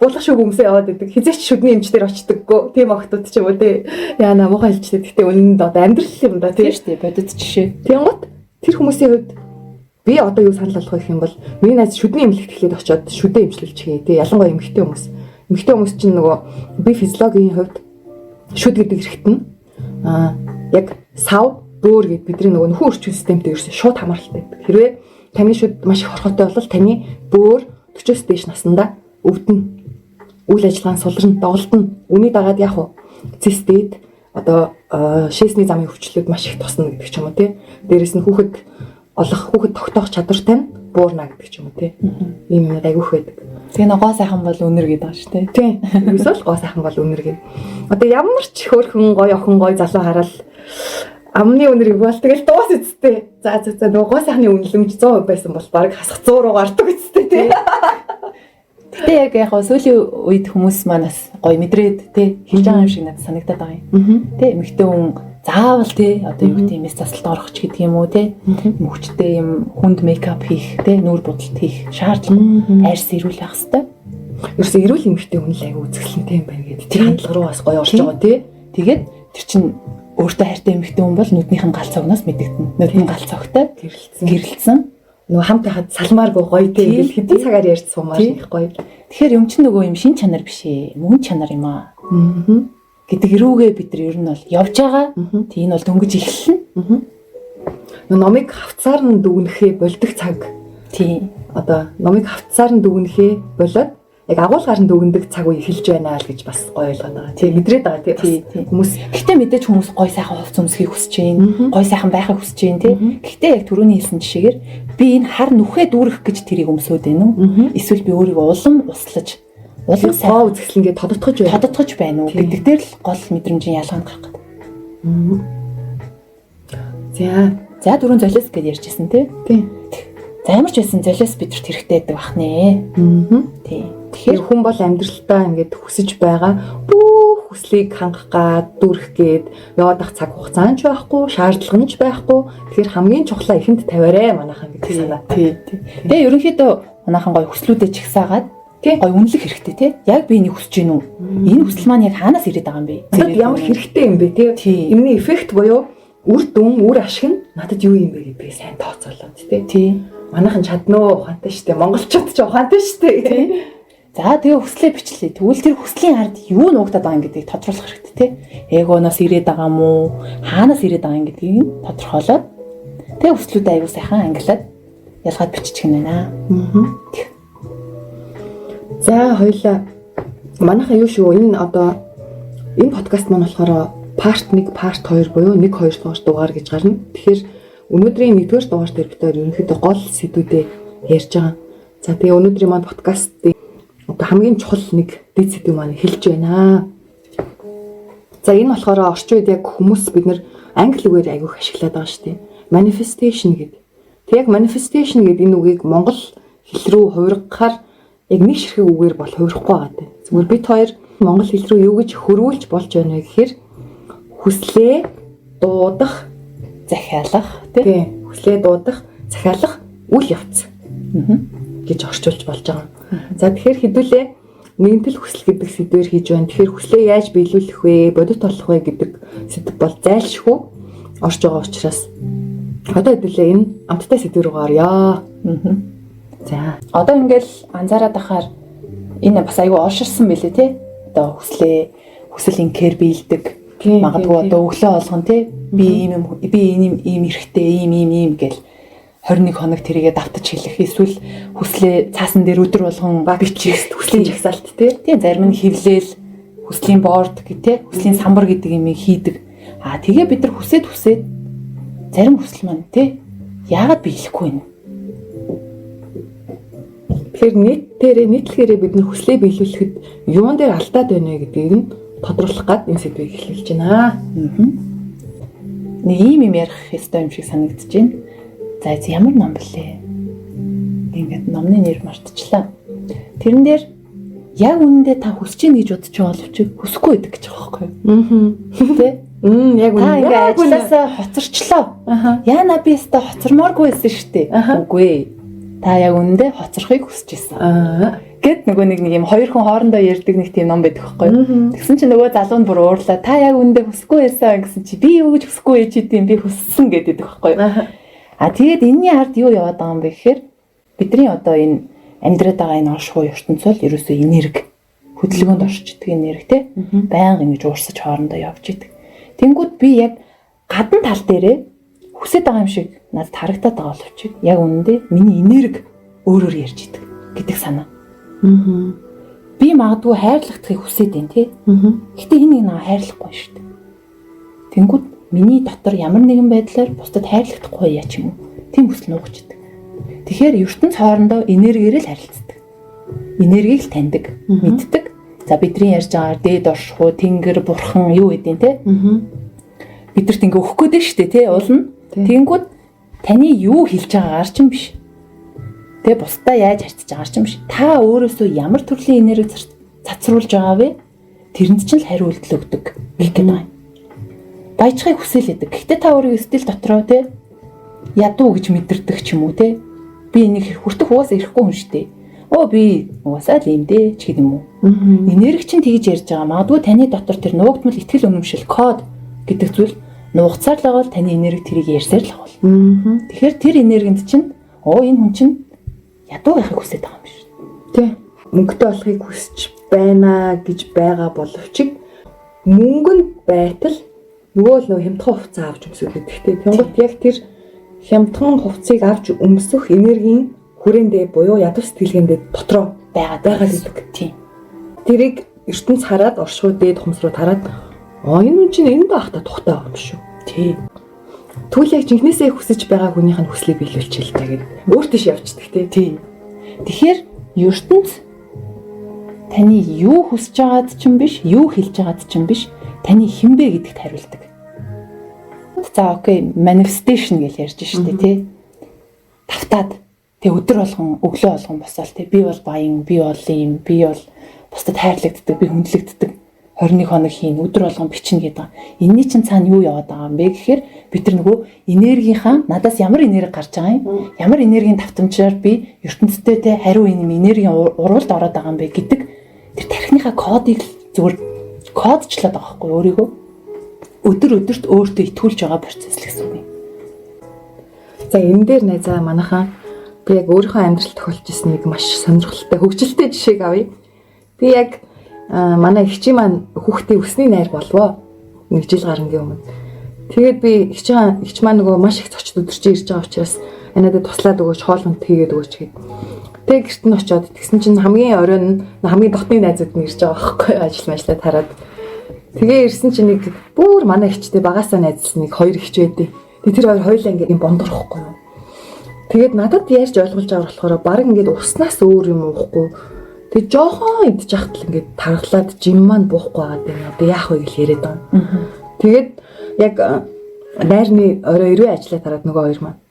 булах шүг өмсөө яваад идэг. Хизээч шүдний эмчдэр очдоггүй. Тийм охтууд ч юм уу тий. Яана муухай хэлжтэй. Гэхдээ үнэнд одоо амьдрал юм да тий. Тийм шүү дээ. Бодит жишээ. Тэнгот тэр хүмүүсийн хувьд би одоо юу санал болгох гэх юм бол миний найз шүдний эмнэлэгт эхлээд очиод шүдээ эмчилүүлж хий тий. Ялангуяа эмэгтэй хүмүүс. Эмэгтэй хүмүүс чинь нөгөө би физиологийн хувьд шүд гэдэг хэрэгт нь яг сав бөөр гэдэг бидний нөгөө нөхөн өрчин системтэй ерөөсөө шууд хамааралтай байдаг. Хэрвээ таны шүд маш их хорхотой бол таны бөөр 40-с дээш наснда өвдөн. Үйл ажиллагаан сулрна, доголдно. Үүний дагаад яг уу цистит одоо шээсний замын өвчлөлүүд маш их тусна гэдэг ч юм уу тий. Дээрээс нь хүүхэд тогтоох чадвартай нь буурна гэдэг ч юм уу тий. Ийм юм айгүйх байдаг. Тэгээ нэг гоо сайхан бол үнэр гэдэг байгаа шүү дээ. Тий. Ерөөсөө гоо сайхан бол үнэр гэдэг. Одоо ямар ч хөөрхөн гоё охин гоё залуу хараад амны үнэрийг бол тэгэл дуус үсттэй. За нөгөө гоо сайхны үнэлэмж 100% байсан бол баг хасах 100 руу гардаг үсттэй тий. Гэтэ яг сүүлийн үед хүмүүс манаас гоё мэдрээд тий хэлж байгаа юм шиг надад санагдаад байгаа юм. Тий эмэгтэй хүн заавал тий одоо юу гэдэг юм эс засалт орохч гэдэг юм уу тий мөвчтэй юм хүнд мейкап хийх тий нүүр будалт хийх шаардлага айрс ирүүл байх хэвээр. Ерөөсөө эрүүл эмэгтэй хүн л аяг үзэсгэлэнтэй юм байна гэдэг. Тэр хандлага руу бас гоё орж байгаа тий. Тэгээд тэр чинь өөртөө хайртай эмэгтэй хүн бол нүднийхэн гал цогноос мэдэгдэнэ. Нүдний гал цогтой гэрэлтсэн. Нөгөө хамт хаад салмааргүй гоё тий хэдэн цагаар ярьж сумаар их гоё. Тэгэхээр юм чинь нөгөө юм шин чанар биш ээ. Мөн чанар юм аа. Гэдэг рүүгээ бид нар ер нь бол явж байгаа. Тийм бол дөнгөж эхэлнэ. Номыг хавцаар нь дүгнэхээ болдог цаг. Тийм. Одоо номыг хавцаар нь дүгнэхээ болоод яг агуулгаар нь дүгндэг цаг үе эхэлж байна л гэж бас гоё ойлгоод байгаа. Тийм мэдрээд байгаа тийм хүмүүс. Гэхдээ мэдээж хүмүүс гой сайхан хувц өмсөхийг хүсэж байна. Гой сайхан байхыг хүсэж байна тийм. Гэхдээ яг түрүүний хэлсэн жишээгээр би энэ хар нүхээ дүүрэх гэж тэрийг өмсөөд байна уу? Эсвэл би өөрийгөө улам услаж улам гоо үзэсгэлэнгээ тодотгож байна уу гэдэг дээр л гол мэдрэмжийн ялгаанд гарах гэдэг. За дөрөв золиос гэж ярьжсэн тийм. За ямар ч байсан золиос бидэрт хэрэгтэй байдаг бах нэ. Тийм. Тэгэхээр хүн бол амьдралдаа ингээд хүсэж байгаа бүх хүслийг хангах гад дүрх гээд яваад ах цаг хугацаа ч байхгүй, шаардлага нь ч байхгүй. Тэгэхээр хамгийн чухлаа ихэнд тавиарай манайхан гэдэг санаа. Тийм. Тэгээ ерөнхийдөө манайхан гоё хүслүүдээ чигсаагаад гоё үнэлэх хэрэгтэй тий. Яг би энийг хүсэж гин үү? Энэ хүсэл маань яг хаанаас ирээд байгаа юм бэ? Надад ямар хэрэгтэй юм бэ тий? Эмний эффект буюу үр дүн, үр ашиг нь надад юу юм бэ гэдгийг сайн тооцоолоод тий. Манайхан чаднаа ухаантай штэ. Монголчууд ч ухаантай штэ тий. За тэгээ хүслээ бичлээ. Тэгвэл тэр хүслийн ард юу нуугдаад байгаа юм гэдгийг тодруулах хэрэгтэй тий. Эгоноос ирээд байгаа юм уу? Хаанаас ирээд байгаа юм гэдгийг тодорхойлоод тэгээ хүслүүдээ аягүй сайхан ангилаад ялгаад биччих юм байна. За хоёлаа манайхан юу шүү энэ одоо энэ подкаст маань болохоор part 1, part 2 буюу 1 2 дугаар гэж гарна. Тэгэхээр өнөөдрийн 1-р дугаар дээр бид ерөнхийдөө гол сэдвүүдээ ярьж байгаа. За тэгээ өнөөдрийн маань подкастын одоо хамгийн чухал нэг дэд сэдв маань хэлж байна. За энэ болохоор орчин үед яг хүмүүс бид нэр англи үгээр аягүйх ашиглаад байгаа шүү дээ. Manifestation гэдэг. Тэг яг manifestation гэдэг энэ үгийг монгол хэл рүү хувиргахаар яг нэг ширхэг үгээр бол хувирахгүй байгаа дээ. Зүгээр бид хоёр монгол хэл рүү юу гэж хөрвүүлж болж байна вэ гэхээр хүслээ дуудах, захиалах тийм. Хүслээ дуудах, захиалах үйл явц гэж орчуулж болж байгаа. За тэгэхээр хэдүүлээ нэгэнтэл хүсэл гэдэг сэдвээр хийж байна. Тэгэхээр хүслээ яаж биелүүлэх вэ, бодит болох вэ гэдэг сэдв бол зайлшгүй орж байгаа учраас одоо хэдүүлээ энэ амттай сэдв рүү орё. За одоо ингээл анзаараад ахаар энэ бас аюу олширсан байлээ тий. Одоо хүсэл инкээр биелдэг. Магадгүй одоо өглөө болгон тий. Би ийм эрэхтэй ийм гэл 21 хоног тэрийгээ давтаж хэлэх эсвэл хүслээ цаасан дээр өдөр болгон бичих хүслийн жагсаалт тий. Зарим нь хевлээл хүслийн борд гэх тий. Хүслийн самбар гэдэг юм хийдэг. Тэгээ бид нар хүсээд зарим хүсэл маань тий. Яагаад биелэхгүй вэ? Тэгэхээр нийтлэгээрээ бид нар хүслээ биелүүлэхэд юун дээр алдаад байна вэ гэдгийг нь тодруулах гад энэ сэдвийг эхлүүлж байна. Нэг юм ярих ёстой юм шиг санагдаж байна. За ямар ном блэ? Ингээд номны нэр мартчихлаа. Тэрэн дээр яг үнэндээ та хүсэж ийн гэж бодож байгаа боловч хүсэхгүй байдаг гэж байгаа байхгүй юу? Тэ? Яг үнэндээ ингээд ажилласаа хоцорчлоо. Яана би өстө хоцормооргүй байсан шүү дээ. Үгүй ээ. Та яг үнэндээ хоцорхыг хүсэж байсан. Гэт нөгөө нэг юм хоёр хүн хоорондоо ярьдаг нэг тийм ном байдаг байхгүй юу? Тэгсэн чинь нөгөө залуу нь бүр уурлаа. Та яг үнэндээ хүсэхгүй байсан гэсэн чи би юу гэж хүсэхгүй яж идэм би хүссэн гэдэг байхгүй юу? Тэгээд энэний ард юу яваад байгаа юм бэ гэхээр бидний одоо энэ амьдраад байгаа энэ оршихуй ертөнцийн бол ерөөсөө энерги хөдөлгөөнд оршиждаг энерги те байнга ингэж уурсаж хоорондоо явж идэг. Тэнгүүд би яг гадна тал дээрээ хүсэж байгаа юм шиг надад харагдаад байгаа боловч яг үнэндээ миний энерги өөрөөр ярьж идэг гэдэг санаа. Би магадгүй хайрлагдахыг хүсэж байна тий. Гэтэ энэ нэг хайрлахгүй шүү дээ. Тэнгүүд миний дотор ямар нэгэн байдлаар бусдад хайрлагдахгүй яа ч юм уу. Тийм хүсэл нуугчдаг. Тэгэхээр ертөнц хоорондоо энергиээр л харилцдаг. Энергийг л таньдаг, мэддэг. За бидний ярьж байгаа дээд оршихуй, тэнгэр, бурхан юу гэдэг те? Бидэрт ингээ өгөх гээд нь шүү дээ те уулна. Тэнгүүд таны юу хэлж байгаагаар ч юм биш. Тэгээ бусдаа яаж харьцаж байгаагаар ч юм биш. Та өөрөөсөө ямар төрлийн энерги цацруулж байгаа вэ? Тэрэнд ч л хариу үйлдэл өгдөг гэх гээд байна. Баяжхыг хүсэлээдэг. Гэхдээ та өөрийн стил дотроо те ядуу гэж мэдэрдэг ч юм уу те. Би энийг хүртэх угаасаа ирэхгүй хүн шүү дээ. Би угаасаа л юм дээ ч гэдэм үү. Энерги чинь тэгж ярьж байгаа. Магадгүй таны дотор тэр нуугдмал итгэл үнэмшил код гэдэг зүйл нуугцаар л байгаа л таны энерги тэрийг ярьсаар л байгаа. Тэгэхээр тэр энергинд чинь энэ хүн чинь ядуу байхыг хүсэж байгаа юм биш. Тэ. Мөнгөтэй болохыг хүсэж байна гэж байгаа боловч мөнгөнд байтал нөгөө хямдхан хувцас авч өмсөх гэдэг. Тэгэнгүүт яг тэр хямдхан хувцсыг авч өмсөх энергийн хүрээндээ буюу ядуу сэтгэлгээндээ дотроо байгаа гэдэг. Тийм. Тэрийг ертөнц хараад оршихуй дээд хумс руу тараад энэ хүн чинь энд байх та тухтай байгаа юм шүү. Тийм. Тэгвэл яг жинхнээсээ хүсэж байгаа хүнийх нь хүслийг биелүүлчихэл та гэдэг. Өөртөө явчихдаг тийм. Тэгэхээр ертөнц таны юу хүсэж байгаад ч юм биш, юу хэлж байгаад ч юм биш, таны хинбэ гэдэгт хариулдаг. За окей, manifestation гэж ярьж штэ тий. Тавтаад тэг өдөр болгон, өглөө болгон босоол тий. Би бол баян, би бол ийм, би бол бусдад хайрлагддаг, би хүндлэгддэг. 21 хоног хийн, өдөр болгон бичнэ гэдэг. Энийний чинь цаана юу яваад байгаа юм бэ гэхээр бид нар нөгөө энергийнхаа надаас ямар энерги гарч байгаа юм? Ямар энергийн давтамжаар би ертөнцтэй те хариу энэ энергийн уралд ороод байгаа юм бэ гэдэг тэр тархиныхаа кодыг зүгээр кодчлаад байгаа байхгүй өөрийгөө өдөр өдөрт өөртөө итгүүлж байгаа процесс л гэсэн үг. За энэ дээр найзаа манайхаа би яг өөрийнхөө амьдралд тохиолж ирсэн нэг маш сонирхолтой хөгжилтэй жишээг авъя. Би яг манай эгчийн маань хүүхдээ өсний найр болвоо. Нэг жил гарангийн өмнө. Тэгээд би эгч маань нөгөө маш их зочд өдөрч ирж байгаа учраас надад туслаад өгөөч, хоол хүнд хийгээд өгөөч гэд. Тэгээд гэрт нь очиод тэгсэн чинь хамгийн оройн хамгийн дотны найзууд нь ирж байгаа байхгүй ажил тараад. Тэгээ ирсэн чинь нэг бүр манай эгчтэй багасаа найзлсан нэг хоёр эгч байдیں۔ Тэгээд тэр хоёр хоёулаа ингээд юм бондорхгүй юу. Тэгээд надад ярьж ойлгуулж байгаа болохоор баг ингээд уснаас өөр юм уухгүй. Тэг жоохон идчих хатал ингээд тархлаад жим маань буухгүй байгаад байна. Одоо яах вэ гэж яриад байгаа. Тэгээд яг найрны орой ирвэ ажиллаа тараад нөгөө хоёр маань.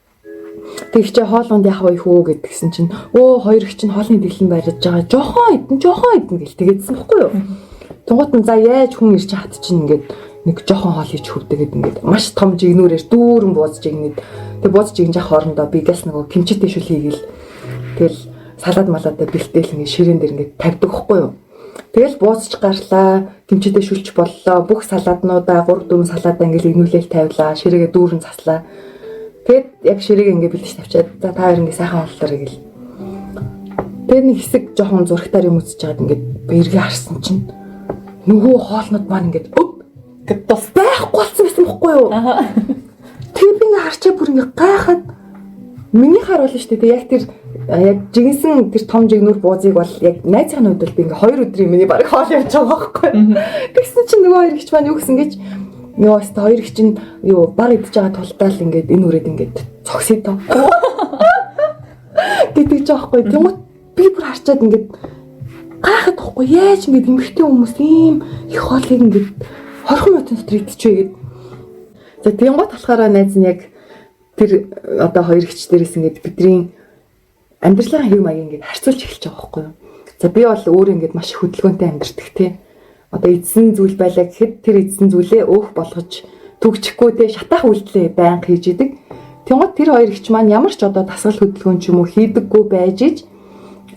Тэг чи хоолонд яах вэ хүү гэдгсэн чинь хоёр их чинь хоолны дэглэн барьж байгаа. Жоохон идэн гэл тэгээдсэн баггүй юу. Тунгууд нь за яаж хүн ирж хат чинь ингээд нэг жоохон хоол хийж хөвдөг гэдэг ингээд маш том жигнүүрээр дүүрэн буузж игнэд. Тэг буузж игнж явах хоорондоо би газ нөгөө кимчитэй шүл хийгээл. Тэгэл салаад малаадаа бэлтээл ингээд ширээн дээр ингээд тавьдаг байхгүй юу. Тэгэл буузч гарлаа, кимчитэй шүлч боллоо. Бүх салааднуудаа 3-4 салаадаа ингээд игнүүлэл тавилаа, ширээгээ дүүрэн заслаа. Тэгэд яг ширээг ингээд бэлдэж тавьчаад за та хоёр ингээд сайхан боллоо гэл. Тэгээд нэг хэсэг жоохон зурагтаар юм үзэж байгаад ингээд бэргээ харсан чинь нөгөө хоолнууд маань ингээд гэд бас байхгүй болсон байсан байхгүй юу. Тэгээ би ингээд харчаа бүр ингээд гайхаад миний харуулна шүү дээ. Яг тэр яг жигэнсэн тэр том жигнүр буузыг бол яг найзын хувьд бол би ингээ 2 өдрийн миний баг хоол явж байгаа байхгүй. Тэгсэн чинь нөгөө хоёр ихч маань юу гэсэн гэж ёо өстө хоёр ихч нь юу баг идж байгаа тулдаал ингээд энэ үрээд ингээд цогсъё тоо. Гэдэг ч аахгүй. Тэгмээ би бүр харчаад ингээд гайхаад байхгүй яаж ингээд эмэгтэй хүмүүс ийм их хоолыг ингээд 20 минутын дотор идчихвэ гэдэг. За тийм гот болохоор найз нь яг тэр одоо хоёр ихч дээрээс ингээд бидний амьдралын хэв маяг ингээд харьцуулж эхэлж байгаа байхгүй юу. За би бол өөрөө ингээд маш хөдөлгөөнтэй амьдэрдэг тий. Одоо эзэн зүйл байлаа гэхэд тэр эзэн зүйлээ өөх болгож төгжихгүй тий шатаах үйлдэлээ байнга хийж идэг. Тэнгууд тэр хоёр ихч маань ямар ч одоо дасгал хөдөлгөөн ч юм уу хийдэггүй байж иж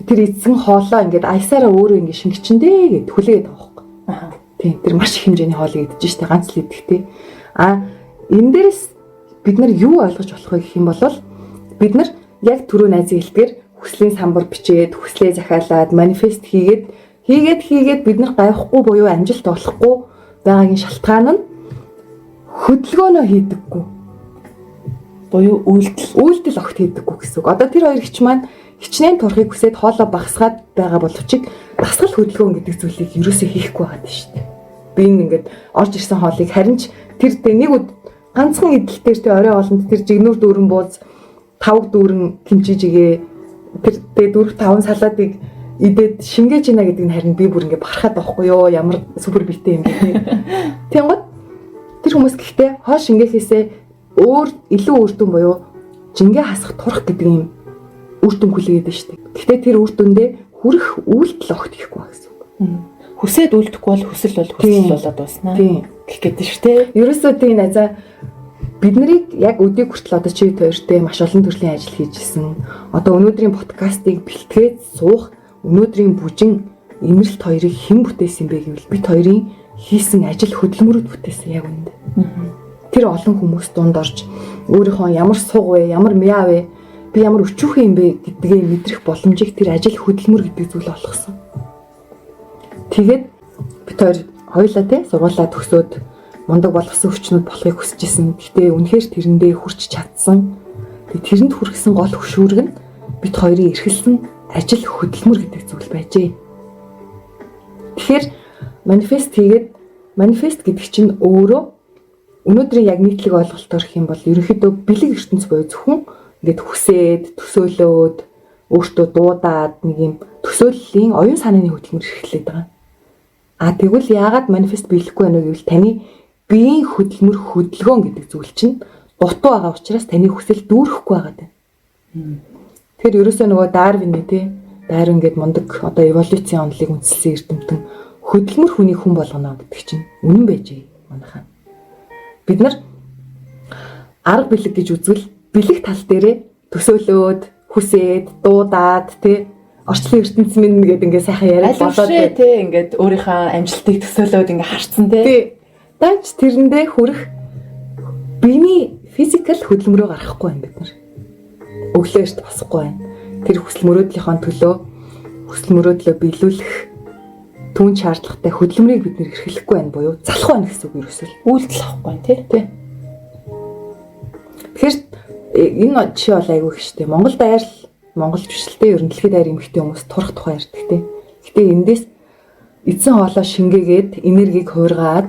тэр эзэн хоолоо ингээд аясаараа өөрөө ингээд шингэчэндээ гэд хүлээгээд байгаа байхгүй. Тий тэр маш их хэмжээний хоолыг идэж штэ ганц л идэх тий. Энэ дээрээс бид нар юу ойлгож болох вэ гэх юм бол бид нар яг түрүү найзын хэлдгээр хүслийн самбар бичээд хүслээ захиалаад манифест хийгээд бид нар гайхгүй буюу амжилт олохгүй байгаагийн шалтгаан нь хөдөлгөөнөө хийдэггүй буюу үйлдэл огт хийдэггүй гэсэн үг. Одоо тэр хоёр ихч маань хичнээн турахыг хүсээд хоолоо багасгаад байгаа боловч дасгал хөдөлгөөн гэдэг зүйлийг ерөөсөө хийхгүй байгаа шүү дээ. Би ингээд орж ирсэн хоолыг харин ч тэр нэг ганцхан идэлтээр тэ орой олонд тэр жигнүр дүүрэн бууз 5 дүүрэн кимчижигээ тэр 4-5 салаадыг идээд шингээж ийна гэдэг нь харин би бүр ингээ барахад байхгүй ёо ямар супер битэй юм бэ. Тэнгод тэр хүмүүс гэхдээ хоо шингээхээсээ илүү үр дүн буюу жингээ хасах турах гэдэг юм үр дүн хүлээгээд байна шүү дээ. Гэхдээ тэр үр дүндээ хүрэх үйлдэл огт хийхгүй ба гэсэн үг. Хүсээд үлдэхгүй бол хүсэл болоод дуусна. Гэх гэдэг шүү дээ. Ерөөсөө тийм найзаа бид нарыг яг өдийг хүртэл одоо чи хоёртэй маш олон төрлийн ажил хийжсэн. Одоо өнөөдрийн подкастыг бэлтгээд суух өнөөдрийн бүжин Имрэлт хоёрыг хэн бүтээсэн бэ гэвэл бид хоёрын хийсэн ажил хөдөлмөрүүд бүтээсэн яг үүнд. Тэр олон хүмүүс дунд орж өөрийнхөө ямар суг вэ, ямар мяа вэ, би ямар өчүүхэн юм бэ гэдгээ мэдрэх боломжийг тэр ажил хөдөлмөр гэдэг зүйл болгосон. Тэгээд бид хоёулаа те сургуулаа төгсөөд мундаг болгосон хүчнүүд болохыг хүсэж исэн. Гэхдээ үнэхээр тэрэндээ хүрч чадсан. Тэрэнд хүргэсэн гол хөшүүрэг нь бид хоёрын эрхэлсэн ажил хөдөлмөр гэдэг зүйл байжээ. Тэгэхээр манифест гэдэг чинь өөрөө өнөөдрийн яг нийтлэг ойлголтоор гэх юм бол ерөнхийдөө бэлэг ертөнц буюу зөвхөн ингээд хүсээд, төсөөлөөд, өөртөө дуудаад нэг юм төсөөллийн оюун санааны хөдөлмөр эрхлээд байгаа. Тэгвэл яагаад манифест биелэхгүй байна вэ гэвэл таны биеийн хөдөлмөр хөдөлгөөн гэдэг зүйл чинь дутуу байгаа учраас таны хүсэл дүүрэхгүй байгаа даа. Тэгэхээр ерөөсөө нөгөө Дарвин гэдэг мундаг одоо эволюцийн онолыг үндэслэсэн эрдэмтэн хөдөлмөр хүний хүн болгоно гэдэг чинь үнэн байжээ манайхаа. Бид нар арга бэлэг гэж үзвэл бэлэг тал дээрээ төсөөлөөд, хүсээд, дуудаад орчлон ертөнц минь гэдэг ингээ сайхан яриад болоод ингээд өөрийнхөө амжилтыг төсөөлөөд ингээ харцсан Даанч тэрэндээ хүрэх биений физикал хөдөлмөрөө гаргахгүй байна бид нар. Өглөө эрт босохгүй байна. Тэр хүсэл мөрөөдлөө биелүүлэх түүн шаардлагатай хөдөлмөрийг бид нэр эрхлэхгүй байна буюу залах байна гэсэн үг ерөөсөө үйлдэл авахгүй байна тий. Тэгэхээр энэ жишээ бол айгүй их шүү дээ. Монголд бишлээ ер нь дэлхийд даяар эмэгтэй хүмүүс турах тухай ярьдаг тий. Гэтэ эндээс эзэн хоолоо шингээгээд энергийг хуургаад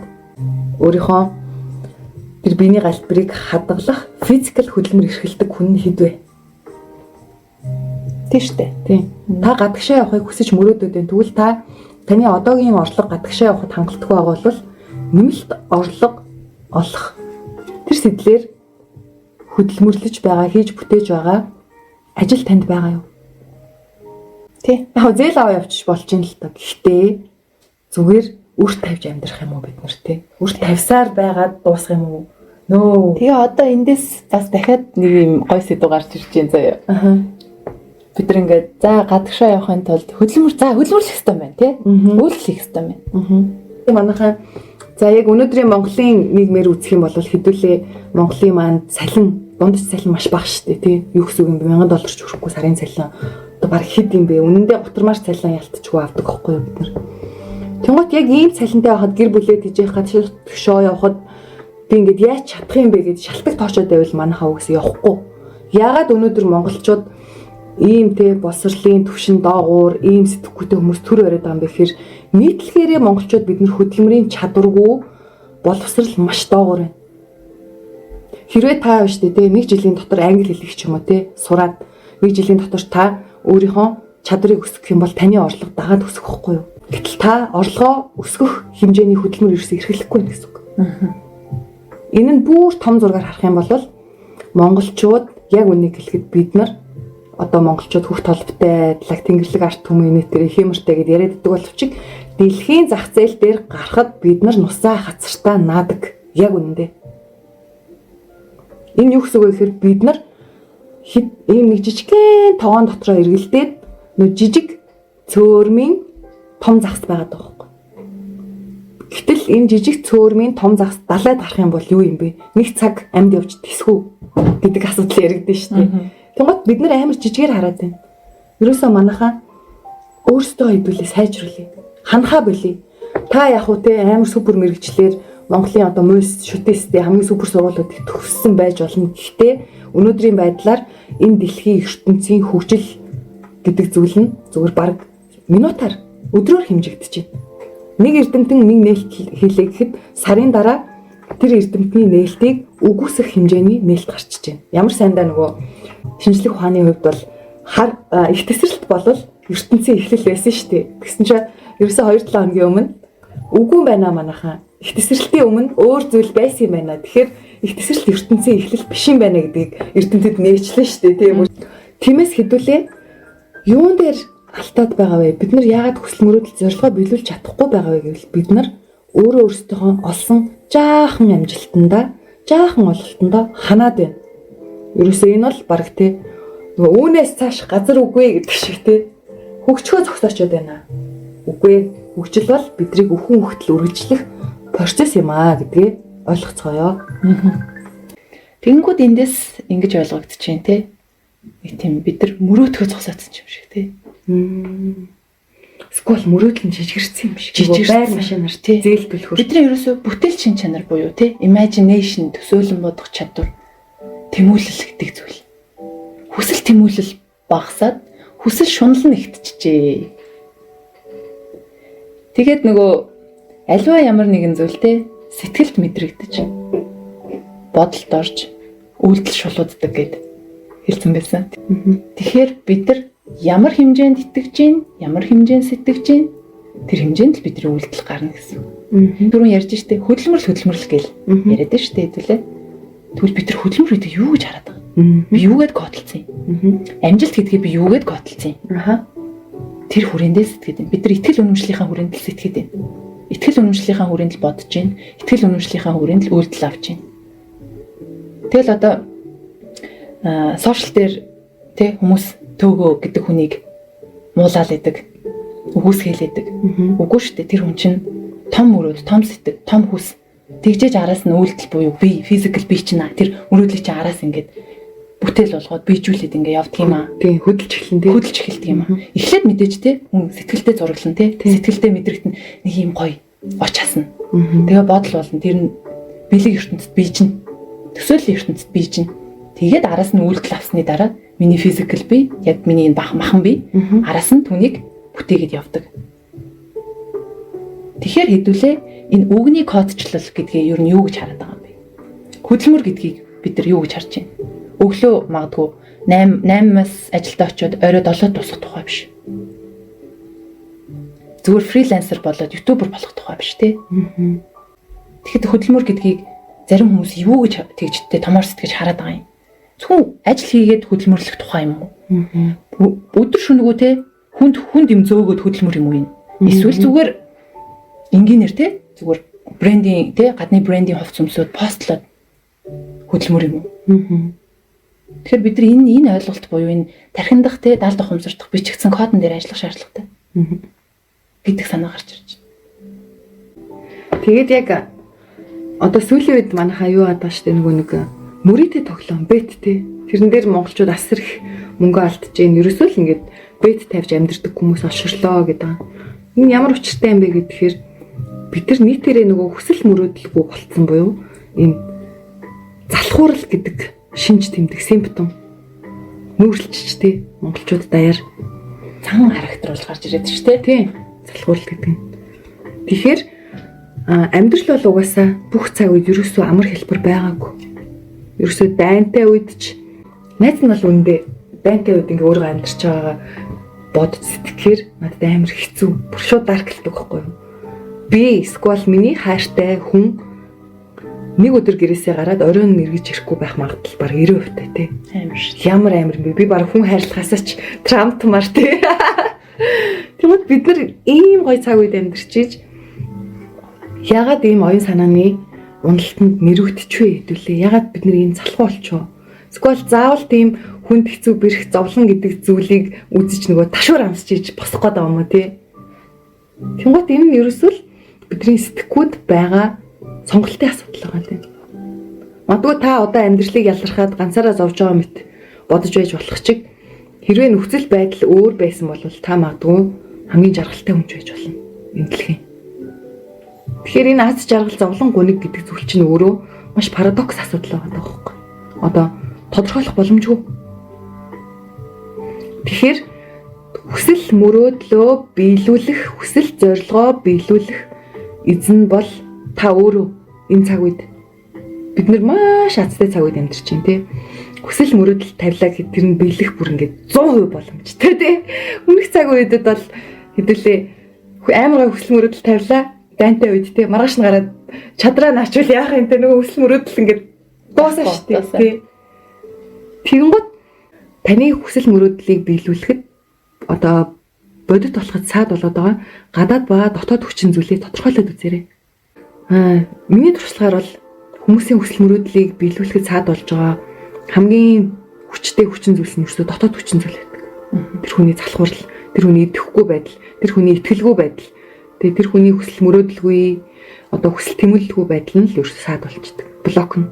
өөрийнхөө тэр биений галбирыг хадгалах физикал хөдөлмөр эрхэлдэг хүн хэд вэ? Тийш үү? Тий. Та гадагшаа явахыг хүсэж мөрөөдөд байна. Тэгвэл таны одоогийн орлого гадагшаа явахад хангалттай байгаа бол нэмэлт орлого олох тэр сэтлэр хөдөлмөрлөж байгаа, хийж бүтээж байгаа ажил танд байгаа юу? Тий. Яг зээл аваа явчих болж юм л та. Гэхдээ зүгээр үрт тавьж амьдрах юм уу бид нар тий? Үрт тавьсаар байгаад дуусах юм уу? Нөө. Тэгээ одоо эндээс бас дахиад нэг юм гой сэдв гарч ирж байна заяа. Бид нар ингээд гадагшаа явахын тулд хөдөлмөрлөх хэрэгтэй байна тий? Үйлдэл хийх хэрэгтэй байна. Манайхаа яг өнөөдрийн Монголын нийгмээр үзэх юм бол хэдүүлээ Монголын маань дундаж салин маш бага шүү дээ тий? Юу гэсэн үг юм бэ? $1000 ч хүрэхгүй сарын салин одоо баг хэд юм бэ? Үнэндээ гутармаар салин ялтчихгүй авдаг байхгүй юу бид нар. Тэнгуут яг ийм салинтай байхад гэр бүлээ тийжээ гадагш шоу явахад би ингээд яаж чадах юм бэ гэж шалтгаан тоочоод байвал манайхаа үгс явахгүй. Яагаад өнөөдөр монголчууд ийм боловсролын түвшин доогуур ийм сэтгэхүйтэй хүмүүс төр бариад байгаа юм бэ гэхээр нийтлэгээрээ монголчууд бид нар хөдөлмөрийн чадваргүй боловсрол маш доогуур байна. Хэрвээ та биш нэг жилийн дотор англи хэлийг ч юм уу сураад нэг жилийн дотор та өөрийнхөө чадварыг өсгөх юм бол таны орлого дагаад өсөх байхгүй юу? Гэтэл та орлогоо өсгөх хэмжээний хөдөлмөр ерөөсөө эрхлэхгүй байх гэсэн үг. Энэ нь бүр том зургаар харах юм бол монголчууд яг үнийг хэлэхэд бид нар одоо монголчууд хөх толботой, тэнгэрлэг арт түмэн нэтэр хэмэртэй гэдээ яриад байдаг боловч дэлхийн зах зээл дээр гарахад бид нар нусаа хацартаа наадаг. Яг үнэндээ. Энэ юу гэсэн үг вэ гэхээр бид нар ийм нэг жижигхэн тоон дотроо эргэлдээд нөө жижиг цөөрмийн том загас байгаад байгаа байхгүй. Гэтэл энэ жижиг цөөрмийн том загас далайд гарах юм бол юу юм бэ? Нэг цаг амьд явж тэсхүү гэдэг асуудал яригдэн шүү дээ. Тэгмээд бид нар амар жижигээр хараад байна. Ерөөсөө манайхаа өөрсдөө хэдүүлээ сайжруулъя. Ханахаа болъё. Та яг уу амар супер мэрэгчлэр Монголын одоо МУС шүтээстэй хамгийн супер сургуулиудыг төгссөн байж болно. Гэхдээ өнөөдрийн байдлаар энэ дэлхийн ертөнцийн хөгжил гэдэг зүйл нь зүгээр баг минутаар өдрөөр хэмжигдэж байна. Нэг эрдэмтэн нэг нээлт хийлээ гэхэд сарын дараа тэр эрдэмтний нээлтийг үгүйсэх хэмжээний нээлт гарчиж байна. Ямар сайндаа нөгөө шинжлэх ухааны хувьд бол их тесрэлт болвол ертөнцийн эхлэл байсан шүү дээ. Тэгсэн чинь ерөөсөө 2-7 хоногийн өмнө үгүй байна манайхаа. Их тесрэлтийн өмнө өөр зүйл байсан юм байна. Тэгэхээр их тесрэлт ертөнцийн эхлэл биш юм байна гэдгийг эрдэмтэд нээчлээ шүү дээ. Тийм үү? Тиймээс хэдүүлээ юун дээр алтаад байгаа вэ? Бид нар яагаад хүсэл мөрөөдөл зорилгоо биелүүлж чадахгүй байгаа вэ гэвэл бид нар өөрсдийнхөө олсон жаахан амжилтандаа, жаахан олголтондоо ханаад байна. Ерөөсөө энэ бол баг нөгөө үүнээс цааш газар үгүй гэдэг шиг хөгжихөө зогсоочод байна. Үгүй хөгжил бол бидрийг өхөн хөгтөл үргэлжлэх процесс юм аа гэдгийг ойлгоцгоё. Тэгэнгүүт эндээс ингэж ойлгогдож байна тийм бид нар мөрөөдгөө зогсоодсон юм шиг Скол мөрөөдөл нь жижигэрсэн юм шиг. Байр машинаар зээлдүүлэхөөр. Бидний ерөөсөө бүтээл шин чанар буюу imagination төсөөлөн бодох чадвар тэмүүлэл гэдэг зүйл. Хүсэл тэмүүлэл багасаад хүсэл шунал нь ихтчихжээ. Тэгээд нөгөө аливаа ямар нэгэн зүйлтэй сэтгэлд мэдрэгдэж бодолд орж үйлдэл шулууддаг гэд хэлсэн байсан. Тэгэхээр бид нар ямар хэмжээнд итгэж гин, ямар хэмжээнд сэтгэж гин тэр хэмжээнд л бидний үйлдэл гарна гэсэн. Түрүүн ярьж штэ хөдөлмөрлөл гэл яриад штэ хэдүүлээ. Тэгвэл бид нар хөдөлмөр гэдэг юу гэж хараад байгаа? Би юугээд готолцсон юм? Амжилт гэдгийг би юугээд готолцсон юм? Тэр хүрээндээ сэтгэхэд юм. Бид нар итгэл үнэмшлийнхаа хүрээнд л сэтгэхэд юм. Итгэл үнэмшлийнхаа хүрээнд л бодож гин, итгэл үнэмшлийнхаа хүрээнд л үйлдэл авч гин. Тэгэл одоо сошиал дээр тэ хүмүүс төөгөө гэдэг хүнийг муулаад идэг, үгүйсгэлээдэг. Үгүй шүү дээ. Тэр хүн чинь том мөрөөд, том сэтгэл, том хүс тэгжээж араас нь үйлдэл буюу би физикал би чинь тэр мөрөөдлийг чинь араас ингээд бүтээл болгоод бийжүүлээд ингээ явдаг юм аа. Тийм хөдөлж эхэлдэг юм аа. Эхлээд мэдээж те хүн сэтгэлдээ зураглан те сэтгэлдээ мэдрэгтэн нэг юм гоё оч хасна. Тэгээ бодол болно. Тэр нь бэлэг ертөнцид бий чинь төсөөллийн ертөнцид бий чинь. Тэгээд араас нь үйлдэл авсны дараа миний физикал би яг миний энэ махан би араас нь түүнийг бүтээгээд явдаг. Тэгэхээр хэдүүлээ энэ үгний кодчлол гэдгээ ер нь юу гэж хараад байгаа юм бэ? Хөдөлмөр гэдгийг бид нар юу гэж харж байна? Өглөө магадгүй 8-аас ажилдаа очиод орой 7-д дуусах тухай биш. Зүгээр фрилансер болоод ютубер болох тухай биш тий. Тэгэхэд хөдөлмөр гэдгийг зарим хүмүүс юу гэж тэгжтэй томор сэтгэж хараад байгаа юм. Зөвхөн ажил хийгээд хөдөлмөрлөх тухай юм уу? Өдөр шөнөгөө те хүнд юм зөөгөөд хөдөлмөр юм уу юм? Эсвэл зүгээр энгийнээр те зүгээр брендинг те гадны брендинг хувц өмсөд постлоод хөдөлмөр юм уу? Тэгэхээр бид нар энэ ойлголт буюу энэ тархиндах те даалд ухамсардах бичигдсэн кодон дээр ажиллах шаардлагатай гэдэг санаа гарч ирж байна. Тэгээд яг одоо сүүлийн үед манайхаа юу адаг штэ нэг мөрөдөө тоглоом бет те тэрэн дээр монголчууд асар их мөнгө алдаж гин ерөөсөө л ингээд бет тавьж амьдэрдэг хүмүүс олширлоо гэдэг. Энэ ямар учиртай юм бэ гэхээр бид нар нийтээрээ нөгөө хүсэл мөрөөдөлгүй болцсон буюу ийм залхуурал гэдэг шинж тэмдэг симптом нүүрлэлч те монголчууд даяар цан характер болж гарч ирээд шүү дээ. Тийм залхуурал гэдэг нь. Тэгэхээр амьдрал бол угаасаа бүх цаг үед ерөөсөө амар хэлбэр байгаагүй. Ерөөсөө дайнтай үед ч найз нь бол үндэ дайнтай үед ингээ өөрөө амьдарч байгаагаа бодож сэтгэхээр надад амар хэцүү. Бүр шууд дарклдаг байхгүй юу? Би эсвэл миний хайртай хүн нэг өдөр гэрээсээ гараад оройн эргэж ирэхгүй байх магадлал баг 90% тий. Амар шүү. Ямар амар юм бэ? Би баг хүн хайрлахаасаа ч травмтмар тий. Тэгмэд бид нар ийм гоё цаг үед амьдарч ийж ягаад ийм оюун санааны уналтанд нэрвэгдчихвэ хэдүүлээ. Ягаад бид нар ийм залхуу болчихоо? Эсвэл заавал тийм хүнд хэцүү бэрх зовлон гэдэг зүйлийг үзэж нөгөө ташуур амсч ийж босох гээд байгаа юм уу тий? Тэнгуут энэ нь ерөөсөө л бидний сэтгхүүд байгаа сонголтын асуудал байгаа тийм. Магадгүй та одоо амьдралыг ялархаад ганцаараа зовж байгаа мэт бодож байж болох чиг хэрвээ нөхцөл байдал өөр байсан бол та магадгүй хамгийн жаргалтай хүн байж болно энэ дэлхийн. Тэгэхээр энэ аз жаргал зовлон гүнэг гэдэг зүйл чинь өөрөө маш парадокс асуудал байгаа байхгүй. Одоо тодорхойлох боломжгүй. Тэгэхээр хүсэл мөрөөдлөө биелүүлэх, хүсэл зорилгоо биелүүлэх эзэн бол та өөрөө энэ цаг үед бид нар маш азтай цаг үед амьдарч байна тий. Хүсэл мөрөөдөл тавилаа гэхэд тэр нь биелэх бүр ингээд 100% боломжтой тий. Өмнөх цаг үедэд бол хэдүүлээ амар гой хүсэл мөрөөдөл тавилаа дайнтай үед тий маргааш нь гараад чадраа наачвал яах юм те нөгөө хүсэл мөрөөдөл ингээд дуусаа шүү дээ тий. Тэгэнгүүт таны хүсэл мөрөөдлийг биелүүлэхэд одоо бодит болоход саад болоод байгаа гадаад ба дотоод хүчин зүйлийг тодорхойлоод үзээрэй. Миний туршлагаар бол хүмүүсийн хүсэл мөрөөдлийг биелүүлэхэд саад болж байгаа хамгийн хүчтэй хүчин зүйлс нь өөрсдөө дотоод хүчин зүйл байдаг. Тэр хүний залхуурал, тэр хүний идэхгүй байдал, тэр хүний итгэлгүй байдал, тэгээ тэр хүний хүсэл мөрөөдөлгүй одоо хүсэл тэмүүлэлгүй байдал нь л өөрсдөө саад болчдөг. Блок нь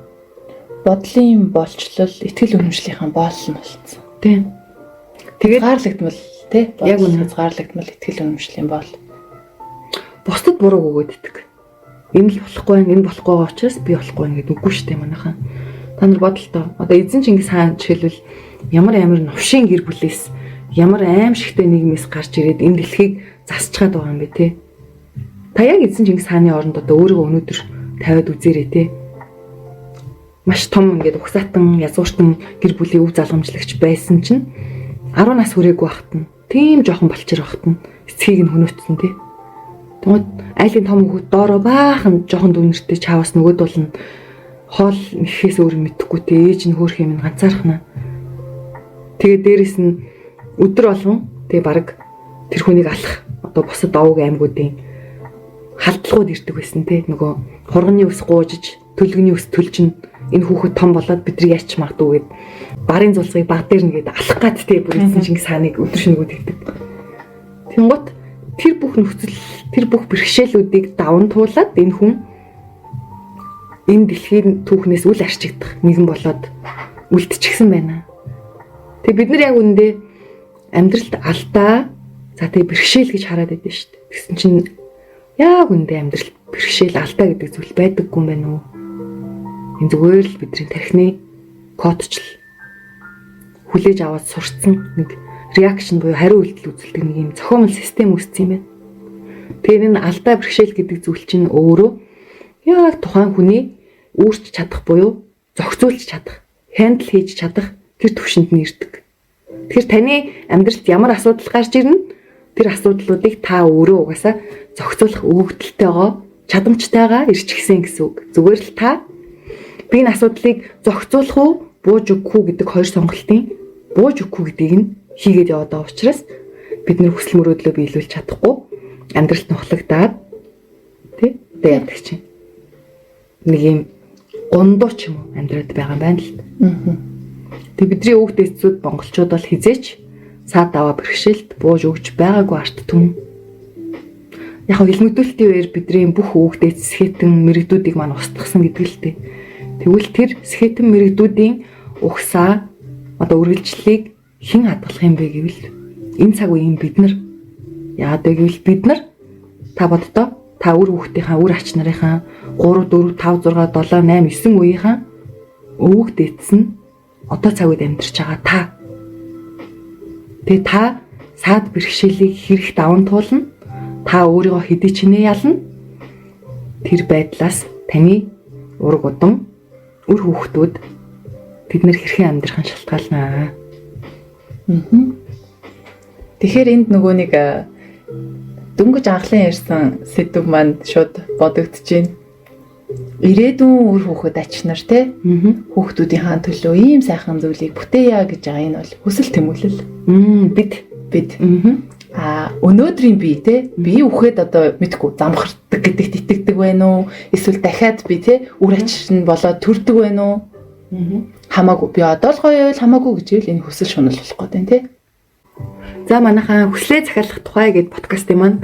бодлын болчлол, итгэл үнэмшлийнхэн боолл нь болцсон. Тийм. Тэгээд хязгаарлагдмал тий яг үнэ хязгаарлагдмал итгэл үнэмшлийн боол. Бусдад буруу өгөөд иддэг. Энэ л болохгүй байх, энэ болохгүй байгаа учраас би болохгүй гэдэг үгүй шүү дээ манайхаа. Та нар бодолтой. Одоо эзэн Чингис хаан жишээлбэл ямар амар новшийн гэр бүлээс ямар аимшигтэй нийгмээс гарч ирээд энэ дэлхийг засчгаад байгаа юм бэ те. Та яг эзэн Чингис хааны оронд одоо өөрийгөө өнөөдөр тавиад үзээрэй те. Маш том ингээд угсаатан язгууртан гэр бүлийн өв залгамжлагч байсан чинь 10 нас хүрээгүй байхад нь тийм жоохон болчир байхад нь эцгийг нь хөнөөцсөн те. Тэгмэд айлын том хүүхэд доороо баахан жоохон дүнэртэй чаавас нөгөөд болно. Хоол нэхээс өөр мэдэхгүй те ээж нь хөөх юм ганцаархнаа. Тэгээ дээрэс нь өдөр болгон тэгээ баг тэр хүнийг алах одоо бусад овог аймагуудын халдлагууд ирдэг байсан те нөгөө хурганы ус гуужиж төлгөний ус төлжин энэ хүүхэд том болоод бидний яач магадгүй гэд барын зулцгийг баг дээр нэгэд алах гад те бүрсэн Чингис хааныг өдөр шөнөгөө тэгдэг. Тэнгут тэр бүх нөхцөл тэр бүх бэрхшээлүүдийг даван туулаад энэ хүн энэ дэлхийн түүхнээс үл арчигдах нэгэн болоод үлдчихсэн байна. Тэгээ бид нар яг үүндээ амьдралд алдаа за тэгээ бэрхшээл гэж хараад байдаг шүү дээ. Тэгсэн чинь яг үүндээ амьдралд бэрхшээл алдаа гэдэг зүйл байдаггүй юм байна уу? Энэ зүгээр л бидний тархины кодчл хүлээж аваад сурцсан нэг реакшн буюу хариу үйлдэл үзүүлдэг нэг юм зохиомл систем үүссэн юм байна. Тэгэхээр энэ алдаа бэрхшээл гэдэг зүйл чинь өөрөө яг тухайн хүний үүрч чадах буюу зохицуулж чадах, хандл хийж чадах тэр төвшөнд нь ирдэг. Тэгэхээр таны амьдралд ямар асуудал гарч ирнэ тэр асуудлуудыг та өөрөө угаасаа зохицуулах өгөгдөлтэйгоо чадамжтайгаа ирчихсэн гэсэн үг. Зүгээр л та би энэ асуудлыг зохицуулах уу, бууж өгөх үү гэдэг хоёр сонголтын бууж өгөх гэдгийг нь хийгээд яваад байгаа учраас бид нэр хүсэл мөрөөдлөө биелүүлж чадахгүй амьдралд нухлагдаад тий яадаг чинь нэг юм гондоо ч юм уу амьдраад байгаа юм байна л. Тэг бидний өвгт эцүүд монголчууд бол хизээч саад аваа бэрхшээлд бууж өгч байгаагүй арт түмэн. Яг хэлмэгдүүлэлтийн үеэр бидний бүх өвгт эц схетэн мэрэгдүүдийг маань устгасан гэдэг л дээ. Тэгвэл тэр схетэн мэрэгдүүдийн угсаа одоо үргэлжлэлийг хэн хадгалах юм бэ гэвэл энэ цаг үеийн бид нар яагаад гэвэл бид нар та боддоо та үр хүүхдийнхаа үр ач нарынхаа 3 4 5 6 7 8 9 үеийнхаа өвөг дээдсэн одоо цаг үед амьдарч байгаа та. Тэгээ та саад бэрхшээлийг хэрэгт даван туулна. Та өөрийгөө хэдий чинээ ялна. Тэр байдлаас таны ураг удам үр хүүхдүүд бид нар хэрхэн амьдрах нь шалтгаална. Тэгэхээр энд нөгөө нэг дөнгөж анхлан ярьсан сэдв маань шууд бодогдож байна. Ирээдүйн үр хүүхэд ач нар те хүүхдүүдийн хаан төлөө ийм сайхан зүйлийг бүтээе гэж байгаа энэ бол хүсэл тэмүүлэл. Бид өнөөдрийн би те би үхээд одоо мэдгүй замхардаг гэдэгт итгэдэг байна уу? Эсвэл дахиад би те үр ач нь болоод төрдөг байна уу? Хамаагүй би одоо л гоё байл хамаагүй гэж л энэ хүсэл шунал болох гээд байна те. За манайхаа хүслээ захиалах тухай гэдэг подкастын маань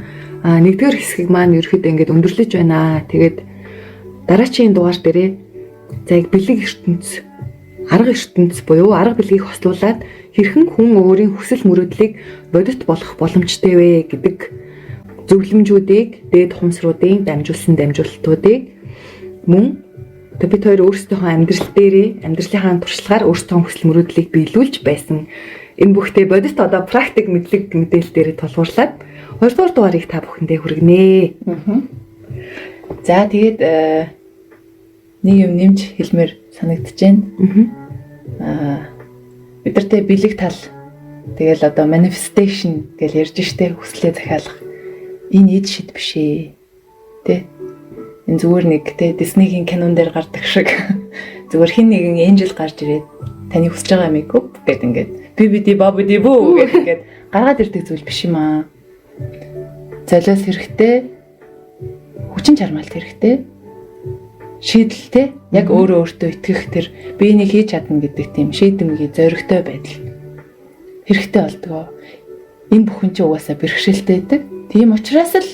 нэгдүгээр хэсгийг маань ерөөхдөө ингээд өндөрлөж байна. Тэгээд дараачийн дугаар дээрээ за яг бэлэг ертөнц, арга ертөнц буюу арга бэлгийг хослуулад хэрхэн хүн өөрийн хүсэл мөрөөдлийг бодит болох боломжтой вэ гэдэг зөвлөмжүүдийг, дээд ухамсаруудын дамжуулсан дамжуулалтуудыг мөн бид хоёр өөрсдийнхөө амьдрал дээрээ амьдралынхаа туршлагаар өөрсдөө хүсэл мөрөөдлийг биелүүлж байсан энэ бүхтэй бодит одоо практик мэдлэг мэдээлэл дээр тулгуурлаад 2 дугаар дугаарыг та бүхэндээ хүргэнэ. За тэгээд нэг юм нэмж хэлмээр санагдаж байна. Бидэртээ бэлэг тал тэгэл одоо manifestation гэж ярьж штэ хүслээ захиалах. Энэ эд шид биш ээ. Тэ? Энэ зүгээр нэг тэ Disney-ийн кинон дээр гардаг шиг зүгээр хин нэгэн angel гарч ирээд таны хүсэж байгаа юмыг гэд ингээд бибиди бабиди бүү гэд ингээд гаргаад ирдэг зүйл биш юм аа. Золиос хэрэгтэй, хүчин чармаалт хэрэгтэй, шийдэлтэй яг өөрөө өөртөө итгэх тэр би энийг хийж чадна гэдэг тийм шийдэмгий зоригтой байдал хэрэгтэй болдгоо. Энэ бүхэн чинь угаасаа бэрхшээлтэй байдаг. Тийм учраас л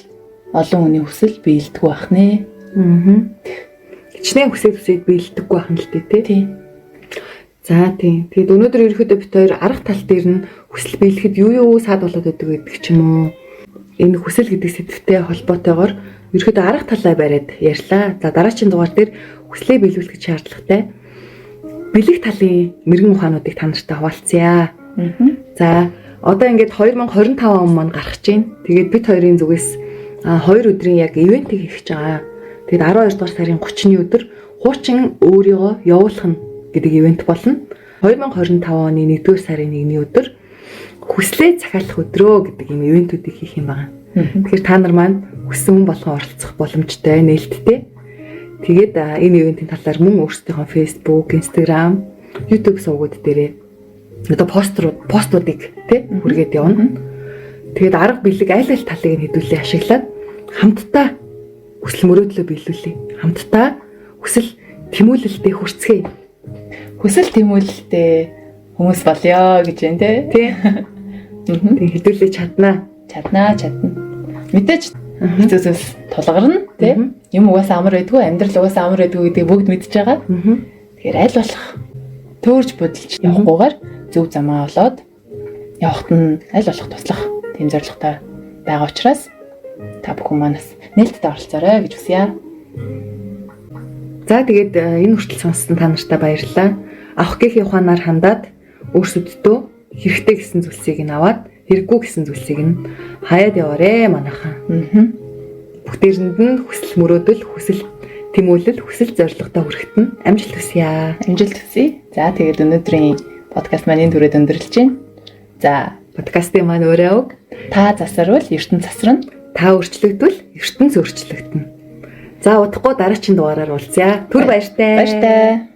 олон хүний хүсэл биелдэггүй байх нэ. Хичнээн хүсээд биелдэггүй байх нь л тий. За тийм. Тэгэд өнөөдөр ерөөхдөө бид хоёр арга тал дээр нь хүсэл биелэхэд юу саад болоод байдаг гэдэг ч юм уу. Энэ хүсэл гэдэг сэдвтэй холбоотойгоор ерөөхдөө арга талаа бариад ярьлаа. За дараагийн дугаар дээр хүслээ биелүүлэх шаардлагатай бэлэг талын мэрэгэн ухаануудыг та нартай хуваалцъя. За одоо ингээд 2025 он маань гарах гэж байна. Тэгээд бид хоёрын зүгээс 2 өдрийн яг ивентийг хийх гэж байгаа. Тэгээд 12 дугаар сарын 30-ны өдөр хуучин өөрийгөө явуулах нь гэдэг ивент болно. 2025 оны 1-р сарын 1-ний өдөр хүслээ захиалах өдрөө гэдэг юм ивентүүдийг хийх юм байна. Тэгэхээр та нар маань хүссэн хүн болгон оролцох боломжтой, нээлттэй. Тэгээд энэ ивентийн талаар мөн өөрсдийнхөө Facebook, Instagram, YouTube сувгууд дээрээ одоо постуудыг тий хүргээд явна. Тэгээд арга бэлэг аль талыг нь хэдүүлээ ашиглаад хамтдаа хүсэл мөрөөдлөө биелүүлье. Хамтдаа хүсэл тэмүүлэлтэд хүрцгээе. Хүсэл тэмүүлэлтэд хүмүүс болёо гэж байна тий. Тэг хэдүүлээ чаднаа. Чадна. Мэдээж хэцүүсээс тулгарна тий. Юм угаасаа амар байдгүй, амьдрал угаасаа амар байдгүй гэдгийг бүгд мэдж байгаа. Тэгэхээр аль болох төөрж бодолж явахгүйгээр зөв замаа олоод явахт нь аль болох туслах тийм зорилготой байгаа учраас та бүхэн манаас нээлттэй оролцоорой гэж хүсье. За тэгээд энэ хүртэл сонссон та нартай баярлалаа. Авах гэхийн ухаанаар хандаад өөрсөддөө хэрэгтэй гэсэн зүйлсийг нь аваад хэрэггүй гэсэн зүйлсийг нь хаяад яваарэ манайхан. Бүгдээрэнд нь хүсэл мөрөөдөл, хүсэл тэмүүлэл, хүсэл зорилготой хүрэхэд нь амжилт хүсье. Амжилт хүсье. За тэгээд өнөөдрийн подкаст маань энэ түрээд өндөрлөж байна. За подкастын маань өөрөө өг. Та засарвал ертөнц засарна. Та өөрчлөгдвөл ертөнц өөрчлөгдөнө. За удахгүй дараагийн дугаараар уулзъя. Түр баяртай. Баяртай.